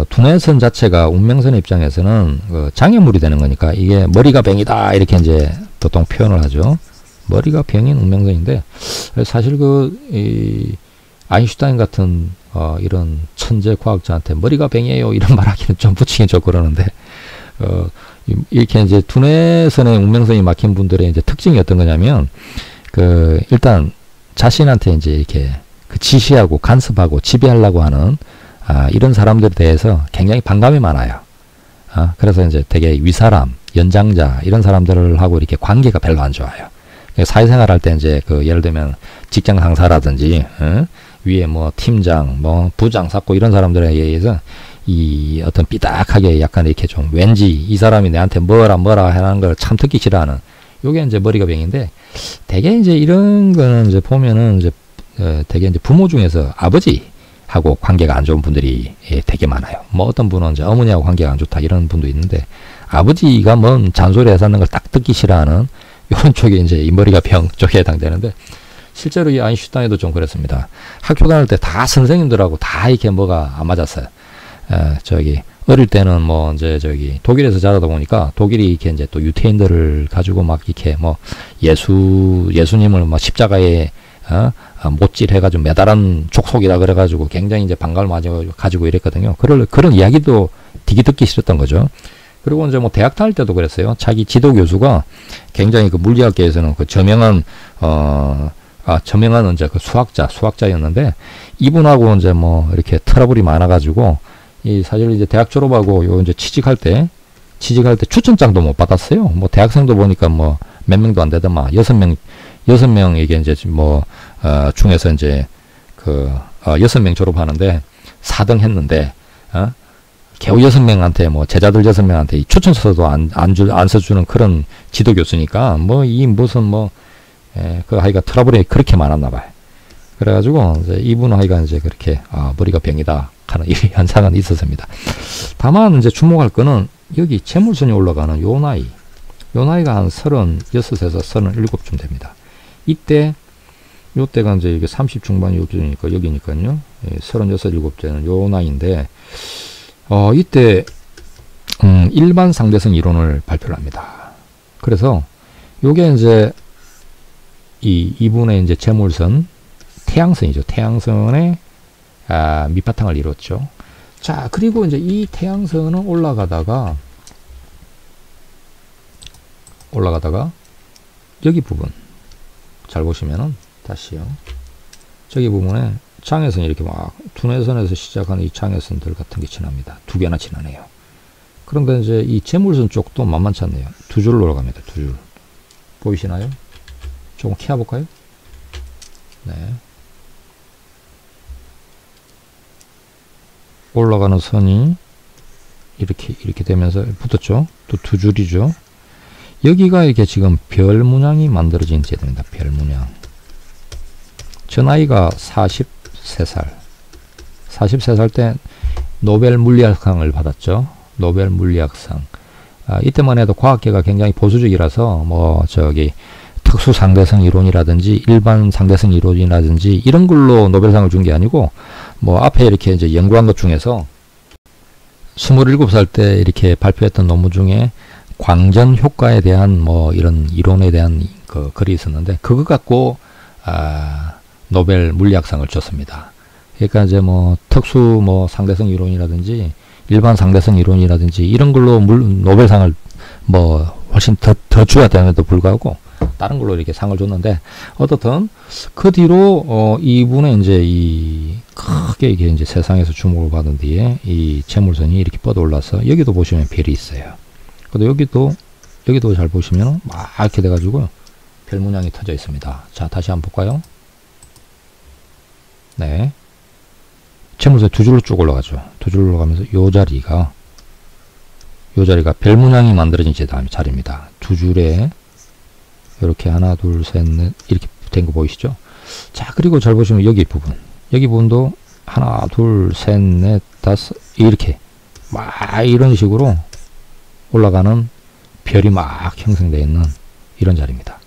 두뇌선 자체가 운명선의 입장에서는 장애물이 되는 거니까 이게 머리가 병이다 이렇게 이제 보통 표현을 하죠. 머리가 병인 운명선인데, 사실 이 아인슈타인 같은 이런 천재 과학자한테 머리가 병이에요 이런 말하기는 좀 붙이긴 좀 그러는데, 이렇게 이제 두뇌선의 운명선이 막힌 분들의 이제 특징이 어떤 거냐면, 일단 자신한테 이제 이렇게 지시하고 간섭하고 지배하려고 하는, 이런 사람들에 대해서 굉장히 반감이 많아요. 그래서 이제 되게 위사람, 연장자, 이런 사람들하고 이렇게 관계가 별로 안 좋아요. 사회생활 할 때 이제 예를 들면 직장 상사라든지, 위에 뭐 팀장, 뭐 부장, 사고 이런 사람들에 의해서 이 어떤 삐딱하게 약간 이렇게 좀 왠지 이 사람이 내한테 뭐라 하는 걸 참 듣기 싫어하는, 요게 이제 머리가 병인데, 되게 이제 이런 거는 이제 보면은 이제 되게 이제 부모 중에서 아버지하고 관계가 안 좋은 분들이 되게 많아요. 뭐 어떤 분은 이제 어머니하고 관계가 안 좋다 이런 분도 있는데, 아버지가 뭔 잔소리 해서는 걸 딱 듣기 싫어하는 이런 쪽이 이제 이 머리가 병 쪽에 해당되는데, 실제로 이 아인슈타인도 좀 그랬습니다. 학교 다닐 때 다 선생님들하고 다 이렇게 뭐가 안 맞았어요. 어릴 때는 뭐 이제 독일에서 자라다 보니까 독일이 이렇게 이제 또 유태인들을 가지고 막 이렇게 뭐 예수님을 막 십자가에 못질 해가지고 매달은 족속이라 그래가지고 굉장히 이제 반감을 가지고 이랬거든요. 그런 이야기도 되게 듣기 싫었던 거죠. 그리고 이제 뭐 대학 다닐 때도 그랬어요. 자기 지도 교수가 굉장히 물리학계에서는 저명한 이제 수학자였는데, 이분하고 이제 뭐 이렇게 트러블이 많아가지고, 사실 이제 대학 졸업하고 이제 취직할 때 추천장도 못 받았어요. 뭐 대학생도 보니까 뭐 몇 명도 안 되더만 6명에게 이제 뭐 중에서 이제 6명 졸업하는데 4등 했는데, 겨우 6명한테 뭐 제자들 6명한테 추천서도 안 써주는 그런 지도 교수니까 뭐 무슨 하여가 트러블이 그렇게 많았나 봐요. 그래가지고 이제 이분 하여가 이제 그렇게 머리가 병이다 하는 이 현상은 있었습니다. 다만 이제 주목할 거는 여기 재물선이 올라가는 요 나이가 한 36에서 37쯤 됩니다. 요때가 이제 이게 30 중반 여기니까요. 36, 7째는 요 나이인데, 이때 일반 상대성 이론을 발표를 합니다. 그래서 요게 이제 이분의 이제 재물선, 태양선이죠. 태양선의 밑바탕을 이뤘죠. 자, 그리고 이제 이 태양선은 올라가다가 여기 부분 잘 보시면은, 다시요, 저기 부분에 장애선이 이렇게 막 두뇌선에서 시작하는 이 장애선들 같은 게 지납니다. 2개나 지나네요. 그런데 이제 이 재물선 쪽도 만만치 않네요. 2줄 올라갑니다. 2줄 보이시나요? 조금 키워볼까요? 네. 올라가는 선이 이렇게 되면서 붙었죠. 또 2줄이죠. 여기가 이렇게 지금 별 문양이 만들어진 제도입니다. 별 문양. 저 나이가 43살. 43살 때 노벨 물리학상을 받았죠. 노벨 물리학상. 이때만 해도 과학계가 굉장히 보수적이라서 특수 상대성 이론이라든지 일반 상대성 이론이라든지 이런 걸로 노벨상을 준 게 아니고, 앞에 이렇게 이제 연구한 것 중에서 27살 때 이렇게 발표했던 논문 중에 광전 효과에 대한 이런 이론에 대한 글이 있었는데, 그거 갖고 노벨 물리학상을 줬습니다. 그러니까 이제 특수 상대성 이론이라든지 일반 상대성 이론이라든지 이런 걸로 노벨상을 훨씬 더 줘야 됨에도 불구하고 다른 걸로 이렇게 상을 줬는데, 어떻든 그 뒤로 이분의 이제 크게 이게 이제 세상에서 주목을 받은 뒤에 이 재물선이 이렇게 뻗어 올라서, 여기도 보시면 별이 있어요. 근데 여기도 잘 보시면 막 이렇게 돼가지고 별 문양이 터져 있습니다. 자, 다시 한번 볼까요? 네. 재물선 2줄로 쭉 올라가죠. 2줄로 올라가면서 요 자리가 별 문양이 만들어진 자리입니다. 2줄에 이렇게 하나, 둘, 셋, 넷 이렇게 된 거 보이시죠? 자, 그리고 잘 보시면 여기 부분도 하나, 둘, 셋, 넷, 다섯 이렇게 막 이런 식으로 올라가는 별이 막 형성되어 있는 이런 자리입니다.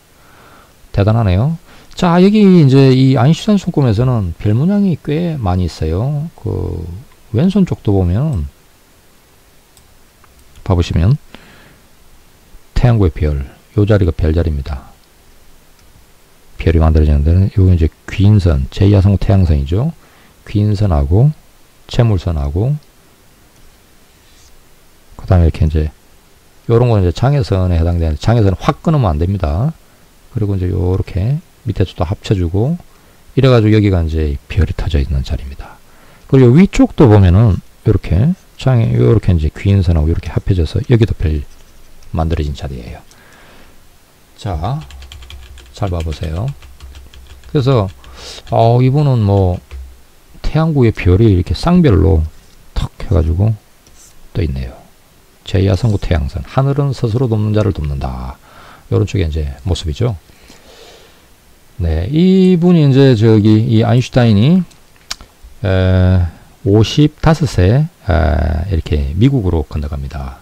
대단하네요. 자, 여기 이제 이 아인슈타인 손금에서는 별 문양이 꽤 많이 있어요. 왼손 쪽도 보면 봐보시면 태양고의 별, 요 자리가 별 자리입니다. 별이 만들어지는데, 요거 이제 귀인선, 제2야성 태양선이죠. 귀인선하고 재물선하고, 그 다음에 이렇게 이제 요런 건 이제 장애선에 해당되는, 장애선을 확 끊으면 안 됩니다. 그리고 이제 요렇게 밑에서 또 합쳐주고, 이래가지고 여기가 이제 별이 터져 있는 자리입니다. 그리고 위쪽도 보면은 요렇게 요렇게 이제 귀인선하고 이렇게 합해져서 여기도 별 만들어진 자리예요. 자, 잘 봐보세요. 그래서 이분은 뭐 태양구의 별이 이렇게 쌍별로 턱 해가지고 떠 있네요. 제2야성구 태양선. 하늘은 스스로 돕는 자를 돕는다. 요런 쪽에 이제 모습이죠. 네, 이분이 이제 이 아인슈타인이 55세 이렇게 미국으로 건너갑니다.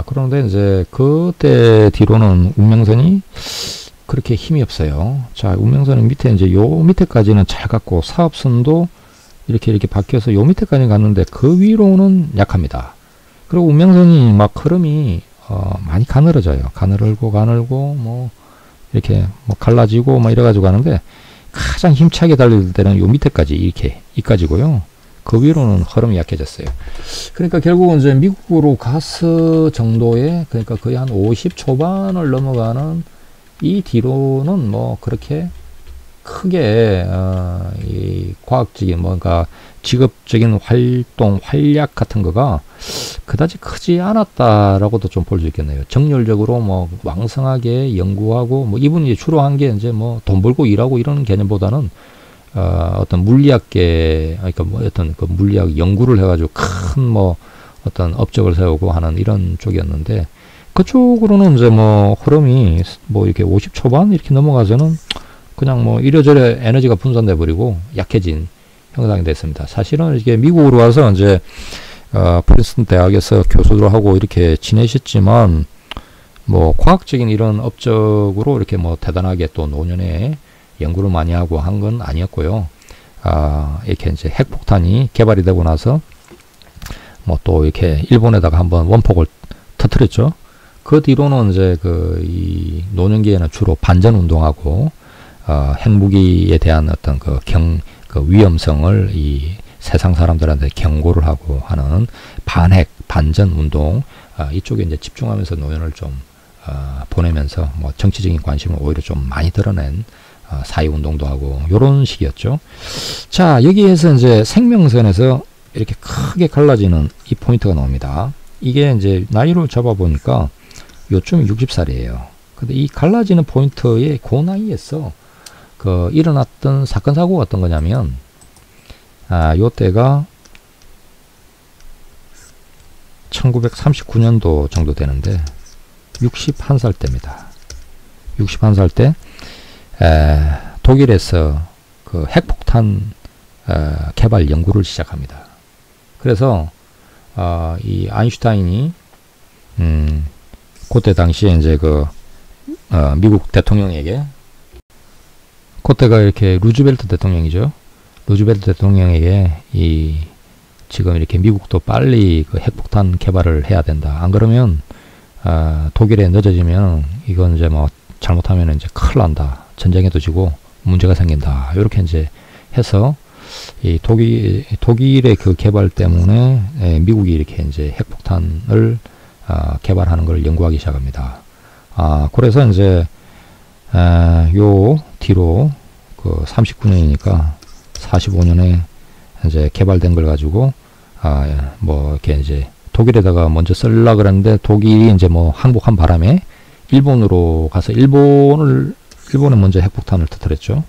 그런데 이제 그때 뒤로는 운명선이 그렇게 힘이 없어요. 자, 운명선은 밑에 이제 요 밑에까지는 잘 갔고, 사업선도 이렇게 바뀌어서 요 밑에까지 갔는데 그 위로는 약합니다. 그리고 운명선이 막 흐름이 많이 가늘어져요. 가늘고 뭐 이렇게 뭐 갈라지고 막 이래가지고 가는데, 가장 힘차게 달릴 때는 요 밑에까지 이렇게 이까지고요. 그 위로는 흐름이 약해졌어요. 그러니까 결국은 이제 미국으로 가서 정도의, 그러니까 거의 한 50 초반을 넘어가는 이 뒤로는 뭐 그렇게 크게 이 과학적인 뭔가 직업적인 활동, 활약 같은 거가 그다지 크지 않았다라고도 좀 볼 수 있겠네요. 정열적으로 뭐 왕성하게 연구하고, 뭐 이분이 주로 한 게 이제 뭐 돈 벌고 일하고 이런 개념보다는 어떤 물리학계, 그러니까 뭐 어떤 그 물리학 연구를 해가지고 큰 뭐 어떤 업적을 세우고 하는 이런 쪽이었는데, 그쪽으로는 이제 뭐 흐름이 뭐 이렇게 50 초반 이렇게 넘어가서는 그냥 뭐 이래저래 에너지가 분산돼 버리고 약해진 형상이 됐습니다. 사실은 이게 미국으로 와서 이제 프린스턴 대학에서 교수를 하고 이렇게 지내셨지만, 뭐 과학적인 이런 업적으로 이렇게 뭐 대단하게 또 노년에 연구를 많이 하고 한 건 아니었고요. 이렇게 이제 핵폭탄이 개발이 되고 나서 뭐 또 이렇게 일본에다가 한번 원폭을 터뜨렸죠. 그 뒤로는 이제 이 노년기에는 주로 반전 운동하고 핵무기에 대한 어떤 그 위험성을 이 세상 사람들한테 경고를 하고 하는 반핵 반전 운동, 이쪽에 이제 집중하면서 노년을 좀 보내면서 뭐 정치적인 관심을 오히려 좀 많이 드러낸 사회운동도 하고 요런 식이었죠. 자, 여기에서 이제 생명선에서 이렇게 크게 갈라지는 이 포인트가 나옵니다. 이게 이제 나이로 잡아보니까 요쯤 60살이에요. 근데 이 갈라지는 포인트에 그 나이에서 일어났던 사건 사고가 어떤 거냐면, 요 때가 1939년도 정도 되는데 61살 때입니다. 61살 때 독일에서 그 핵폭탄 개발 연구를 시작합니다. 그래서 이 아인슈타인이 그때 당시에 이제 미국 대통령에게, 그때가 이렇게 루즈벨트 대통령이죠. 루즈벨트 대통령에게 지금 이렇게 미국도 빨리 그 핵폭탄 개발을 해야 된다. 안 그러면 독일에 늦어지면 이건 이제 뭐 잘못하면 이제 큰일 난다. 전쟁에도 지고 문제가 생긴다. 이렇게 이제 해서 이 독일의 그 개발 때문에 미국이 이렇게 이제 핵폭탄을 개발하는 걸 연구하기 시작합니다. 그래서 이제 요 뒤로 39년이니까 45년에 이제 개발된 걸 가지고 뭐 이렇게 이제 독일에다가 먼저 쓰려고 그랬는데, 독일이 이제 뭐 항복한 바람에 일본으로 가서 일본에 먼저 핵폭탄을 터뜨렸죠.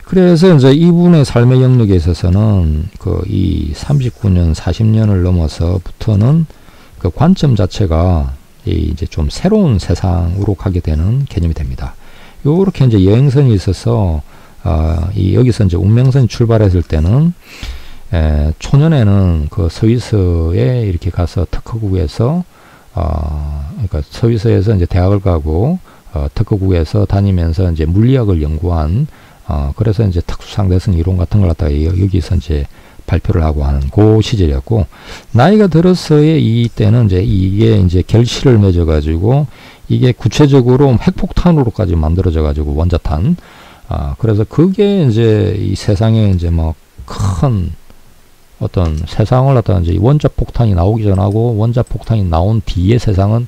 그래서 이제 이분의 삶의 영역에 있어서는 이 39년, 40년을 넘어서부터는 그 관점 자체가 이제 좀 새로운 세상으로 가게 되는 개념이 됩니다. 요렇게 이제 여행선이 있어서 여기서 이제 운명선이 출발했을 때는 초년에는 그 스위스에 이렇게 가서 특허국에서 그러니까 스위스에서 이제 대학을 가고 특허국에서 다니면서 이제 물리학을 연구한, 그래서 이제 특수상대성 이론 같은 걸 갖다가 여기서 이제 발표를 하고 하는 그 시절이었고, 나이가 들어서의 이때는 이제 이게 이제 결실을 맺어가지고 이게 구체적으로 핵폭탄으로까지 만들어져가지고 원자탄, 그래서 그게 이제 이 세상에 이제 뭐 큰 어떤 세상을 갖다가 이제 원자 폭탄이 나오기 전하고 원자 폭탄이 나온 뒤의 세상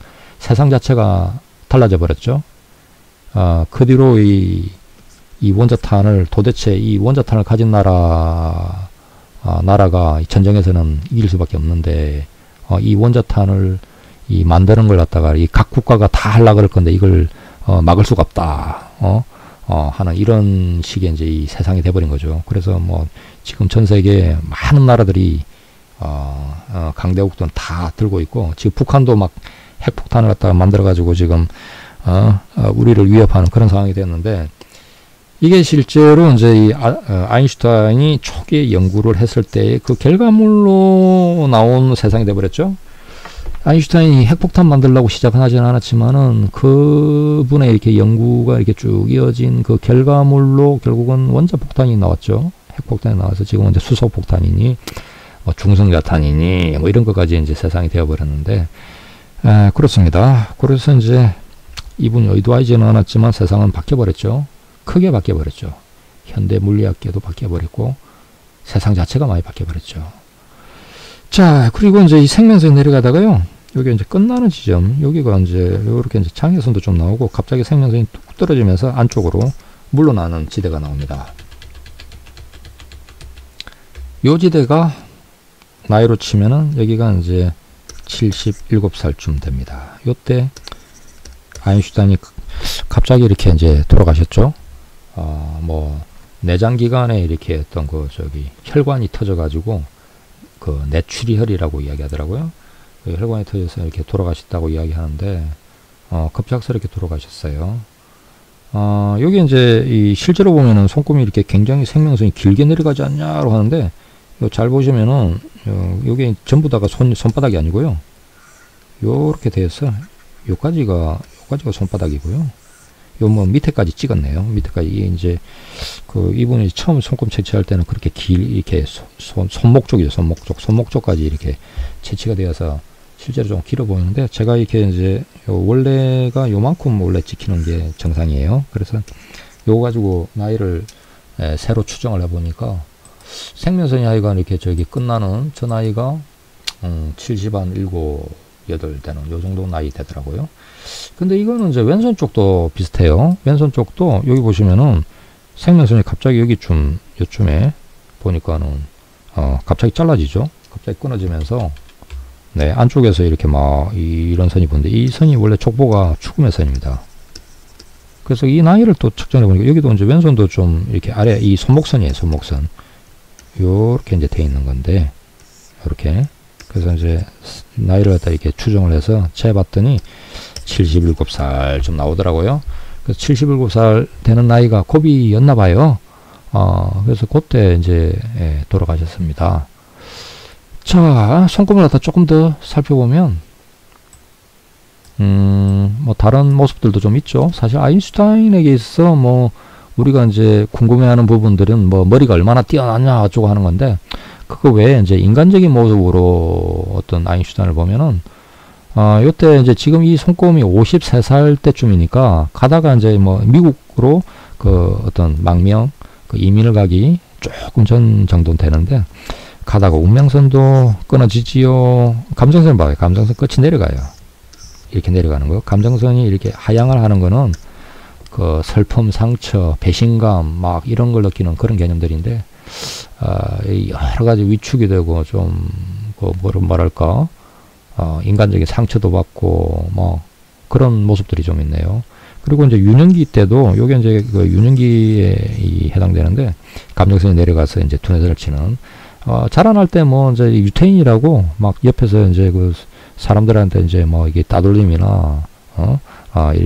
자체가 달라져 버렸죠. 그 뒤로 이 원자탄을 도대체 이 원자탄을 가진 나라가 전쟁에서는 이길 수밖에 없는데 이 원자탄을 만드는 걸 갖다가 각 국가가 다 하려고 그럴 건데 이걸 막을 수가 없다. 하는 이런 식의 이제 이 세상이 돼버린 거죠. 그래서 뭐 지금 전 세계 많은 나라들이 강대국들은 다 들고 있고 지금 북한도 막 핵폭탄을 갖다가 만들어 가지고 지금 우리를 위협하는 그런 상황이 됐는데 이게 실제로 이제 이 아인슈타인이 초기에 연구를 했을 때 그 결과물로 나온 세상이 돼버렸죠. 아인슈타인이 핵폭탄 만들려고 시작은 하지는 않았지만은 그분의 이렇게 연구가 이렇게 쭉 이어진 그 결과물로 결국은 원자폭탄이 나왔죠. 핵폭탄이 나와서 지금은 이제 수소폭탄이니 뭐 중성자탄이니 뭐 이런 것까지 이제 세상이 되어버렸는데 그렇습니다. 그래서 이제 이분이 의도하지는 않았지만 세상은 바뀌어버렸죠. 크게 바뀌어버렸죠. 현대 물리학계도 바뀌어버렸고 세상 자체가 많이 바뀌어버렸죠. 자, 그리고 이제 이 생명선이 내려가다가요. 여기 이제 끝나는 지점, 여기가 이제 이렇게 이제 장애선도 좀 나오고 갑자기 생명선이 뚝 떨어지면서 안쪽으로 물러나는 지대가 나옵니다. 요 지대가 나이로 치면은 여기가 이제 77살쯤 됩니다. 요때 아인슈타인이 갑자기 이렇게 이제 돌아가셨죠. 뭐 내장기관에 이렇게 했던 혈관이 터져가지고 그 뇌출혈이라고 이야기하더라고요. 그 혈관이 터져서 이렇게 돌아가셨다고 이야기하는데 급작스럽게 돌아가셨어요. 여기 이제 이 실제로 보면은 손금이 이렇게 굉장히 생명선이 길게 내려가지 않냐고 하는데 잘 보시면은 여기 전부 다가 손바닥이 아니고요. 요렇게 돼서 요까지가 손바닥이고요. 요 뭐 밑에까지 찍었네요. 밑에까지 이제 그 이분이 처음 손금 채취할 때는 그렇게 이렇게 손목 쪽이죠. 손목 쪽까지 이렇게 채취가 되어서 실제로 좀 길어 보이는데 제가 이렇게 이제 원래가 요만큼 원래 찍히는 게 정상이에요. 그래서 요거 가지고 나이를 새로 추정을 해보니까 생명선이 하여간 이렇게 끝나는 저 나이가 70 한 7, 8 되는 요 정도 나이 되더라고요. 근데 이거는 이제 왼손 쪽도 비슷해요. 왼손 쪽도 여기 보시면은 생명선이 갑자기 요쯤에 보니까는 갑자기 잘라지죠. 갑자기 끊어지면서 네, 안쪽에서 이렇게 막 이런 선이 보는데 이 선이 원래 족보가 죽음의 선입니다. 그래서 이 나이를 또 측정해 보니까 여기도 이제 왼손도 좀 이렇게 아래 이 손목선이에요. 손목선. 요렇게 이제 돼 있는 건데 요렇게 그래서 이제 나이를 갖다 이렇게 추정을 해서 재봤더니 77살 좀 나오더라고요. 그래서 77살 되는 나이가 고비였나 봐요. 그래서 그때 이제 돌아가셨습니다. 자, 손금을 갖다 조금 더 살펴보면 뭐 다른 모습들도 좀 있죠. 사실 아인슈타인에게 있어서 뭐 우리가 이제 궁금해하는 부분들은 뭐 머리가 얼마나 뛰어났냐 어쩌고 하는 건데 그거 외에 이제 인간적인 모습으로 어떤 아인슈타인을 보면은 요때 이제 지금 이 손금이 53살 때쯤이니까 가다가 이제 뭐 미국으로 그 어떤 망명 그 이민을 가기 조금 전 정도 되는데 가다가 운명선도 끊어지지요. 감정선 봐요. 감정선 끝이 내려가요. 이렇게 내려가는 거. 감정선이 이렇게 하향을 하는 거는 그 슬픔, 상처, 배신감 막 이런 걸 느끼는 그런 개념들인데 여러 가지 위축이 되고 좀 뭐랄까 인간적인 상처도 받고 뭐 그런 모습들이 좀 있네요. 그리고 이제 유년기 때도 요게 이제 그 유년기에 해당되는데 감정선이 내려가서 이제 투네스를 치는 자라날 때 뭐 이제 유태인이라고 막 옆에서 이제 그 사람들한테 이제 뭐 이게 따돌림이나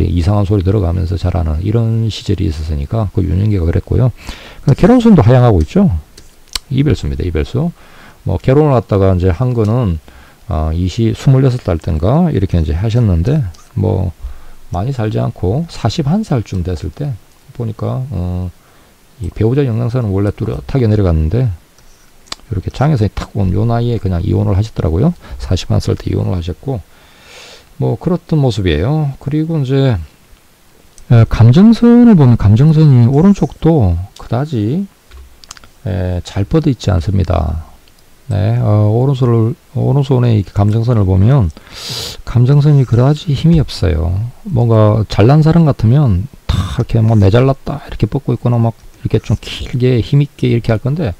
이상한 소리 들어가면서 자라는 이런 시절이 있었으니까 그 유년기가 그랬고요. 결혼선도 하향하고 있죠. 이별수입니다. 이별수. 뭐 결혼을 갖다가 이제 한 거는 26살 때인가 이렇게 이제 하셨는데 뭐 많이 살지 않고 41살쯤 됐을 때 보니까 이 배우자 영양선은 원래 뚜렷하게 내려갔는데 이렇게 장애선이 탁 온 요 나이에 그냥 이혼을 하셨더라고요. 41살 때 이혼을 하셨고 뭐 그렇던 모습이에요. 그리고 이제 감정선을 보면 감정선이 오른쪽도 그다지 잘 뻗어 있지 않습니다. 네, 오른손의 이 감정선을 보면 감정선이 그다지 힘이 없어요. 뭔가 잘난 사람 같으면 다 이렇게 뭐 내잘났다 이렇게 뻗고 있거나 막 이렇게 좀 길게 힘있게 이렇게 할 건데,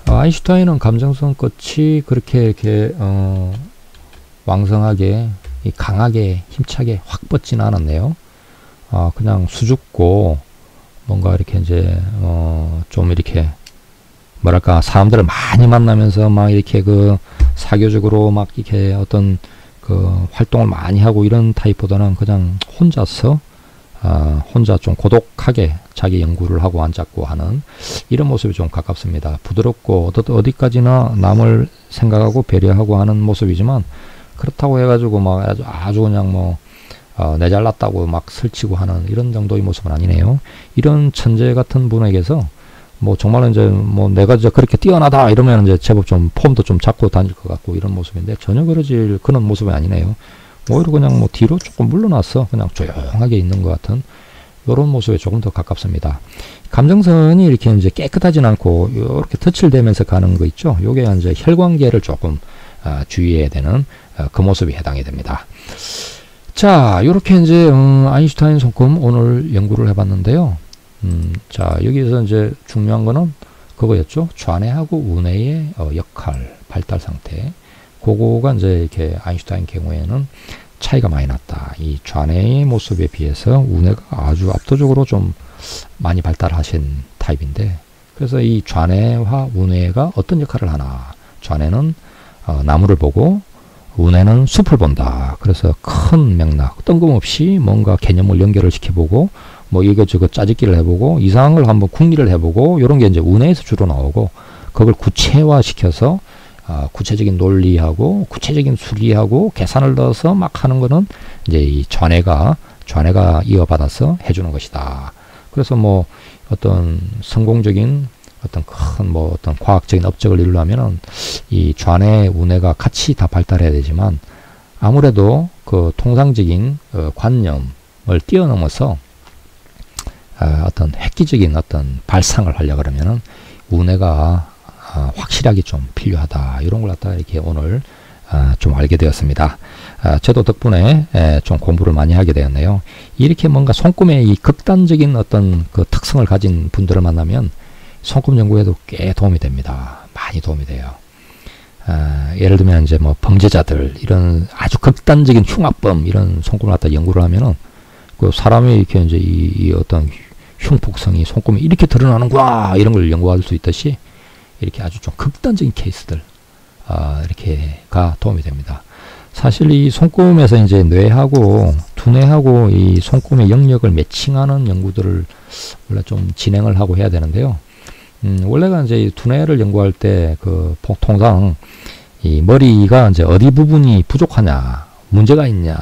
아인슈타인은 감정선 끝이 그렇게 이렇게 왕성하게 강하게 힘차게 확 뻗지는 않았네요. 그냥 수줍고 뭔가 이렇게 이제 좀 이렇게 뭐랄까 사람들을 많이 만나면서 막 이렇게 그 사교적으로 막 이렇게 어떤 그 활동을 많이 하고 이런 타입보다는 그냥 혼자서 혼자 좀 고독하게 자기 연구를 하고 앉았고 하는 이런 모습이 좀 가깝습니다. 부드럽고 어디까지나 남을 생각하고 배려하고 하는 모습이지만, 그렇다고 해가지고 막 아주 그냥 뭐 내 잘났다고 막 설치고 하는 이런 정도의 모습은 아니네요. 이런 천재 같은 분에게서 뭐 정말로 이제 뭐 내가 이제 그렇게 뛰어나다 이러면 이제 제법 좀 폼도 좀 잡고 다닐 것 같고 이런 모습인데, 전혀 그러질 그런 모습이 아니네요. 오히려 그냥 뭐 뒤로 조금 물러나서 그냥 조용하게 있는 것 같은 이런 모습에 조금 더 가깝습니다. 감정선이 이렇게 이제 깨끗하진 않고 이렇게 터칠되면서 가는 거 있죠. 요게 이제 혈관계를 조금 주의해야 되는 그 모습이 해당이 됩니다. 자, 요렇게 이제 아인슈타인 손금 오늘 연구를 해봤는데요. 자, 여기서 이제 중요한 거는 그거였죠. 좌뇌하고 우뇌의 역할, 발달 상태. 그거가 이제 이렇게 아인슈타인 경우에는 차이가 많이 났다. 이 좌뇌의 모습에 비해서 우뇌가 아주 압도적으로 좀 많이 발달하신 타입인데, 그래서 이 좌뇌와 우뇌가 어떤 역할을 하나. 좌뇌는 나무를 보고 우뇌는 숲을 본다. 그래서 큰 맥락, 뜬금없이 뭔가 개념을 연결을 시켜보고 뭐 이것저것 짜집기를 해보고 이상한 걸 한번 궁리를 해보고 이런 게 이제 우뇌에서 주로 나오고, 그걸 구체화시켜서 구체적인 논리하고 구체적인 수리하고 계산을 넣어서 막 하는 거는 이제 이 좌뇌가 이어받아서 해주는 것이다. 그래서 뭐 어떤 성공적인 어떤 큰 뭐 어떤 과학적인 업적을 이루려면은 이 좌뇌 우뇌가 같이 다 발달해야 되지만, 아무래도 그 통상적인 관념을 뛰어넘어서 어떤 획기적인 어떤 발상을 하려고 그러면은 우뇌가 확실하게 좀 필요하다. 이런 걸 갖다 이렇게 오늘 좀 알게 되었습니다. 저도 덕분에 좀 공부를 많이 하게 되었네요. 이렇게 뭔가 손금의 이 극단적인 어떤 그 특성을 가진 분들을 만나면 손금 연구에도 꽤 도움이 됩니다. 많이 도움이 돼요. 예를 들면 이제 뭐 범죄자들, 이런 아주 극단적인 흉악범 이런 손금을 갖다 연구를 하면은 그 사람이 이렇게 이제 이 어떤 흉폭성이 손금에 이렇게 드러나는구나 이런 걸 연구할 수 있듯이, 이렇게 아주 좀 극단적인 케이스들 이렇게가 도움이 됩니다. 사실 이 손금에서 이제 뇌하고 두뇌하고 이 손금의 영역을 매칭하는 연구들을 원래 좀 진행을 하고 해야 되는데요. 원래가 이제 이 두뇌를 연구할 때 그 통상 이 머리가 이제 어디 부분이 부족하냐, 문제가 있냐,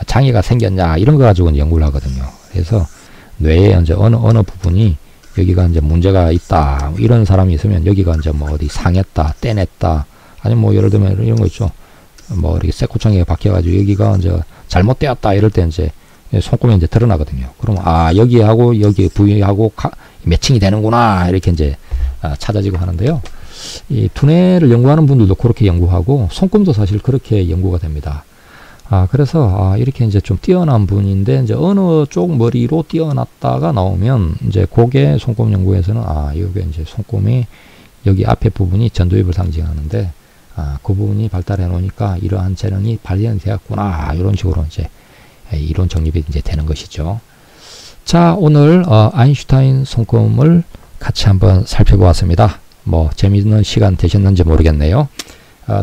장애가 생겼냐 이런 거 가지고 연구를 하거든요. 그래서 뇌의 이제 어느 부분이 여기가 이제 문제가 있다 이런 사람이 있으면 여기가 이제 뭐 어디 상했다, 떼냈다, 아니면 뭐 예를 들면 이런 거 있죠. 뭐 이렇게 쇠꼬챙이가 박혀가지고 여기가 이제 잘못되었다 이럴 때 이제 손금이 이제 드러나거든요. 그럼 여기하고 여기 부위하고 매칭이 되는구나 이렇게 이제 찾아지고 하는데요. 이 두뇌를 연구하는 분들도 그렇게 연구하고 손금도 사실 그렇게 연구가 됩니다. 그래서 이렇게 이제 좀 뛰어난 분인데 이제 어느 쪽 머리로 뛰어났다가 나오면 이제 그게 손금 연구에서는 여기 이제 손금이 여기 앞에 부분이 전두엽을 상징하는데 그 부분이 발달해 놓으니까 이러한 재능이 발현이 되었구나 이런 식으로 이제 이론 정립이 이제 되는 것이죠. 자, 오늘 아인슈타인 손금을 같이 한번 살펴보았습니다. 뭐 재미있는 시간 되셨는지 모르겠네요.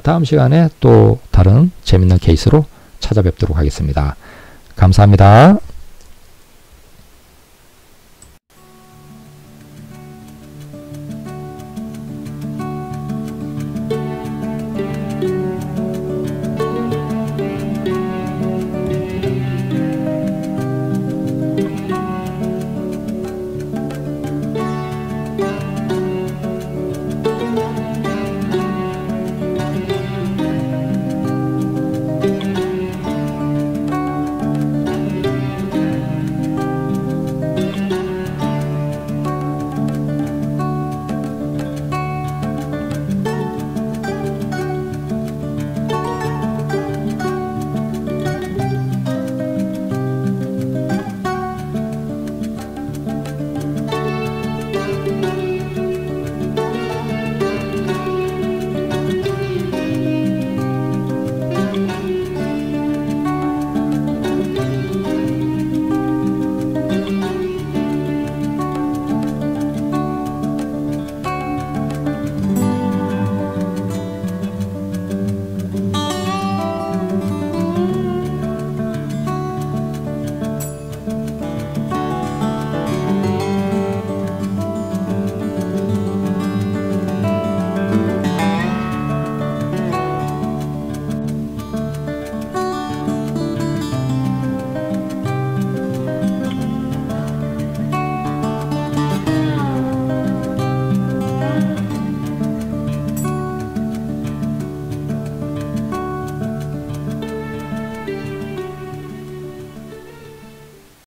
다음 시간에 또 다른 재미있는 케이스로 찾아뵙도록 하겠습니다. 감사합니다.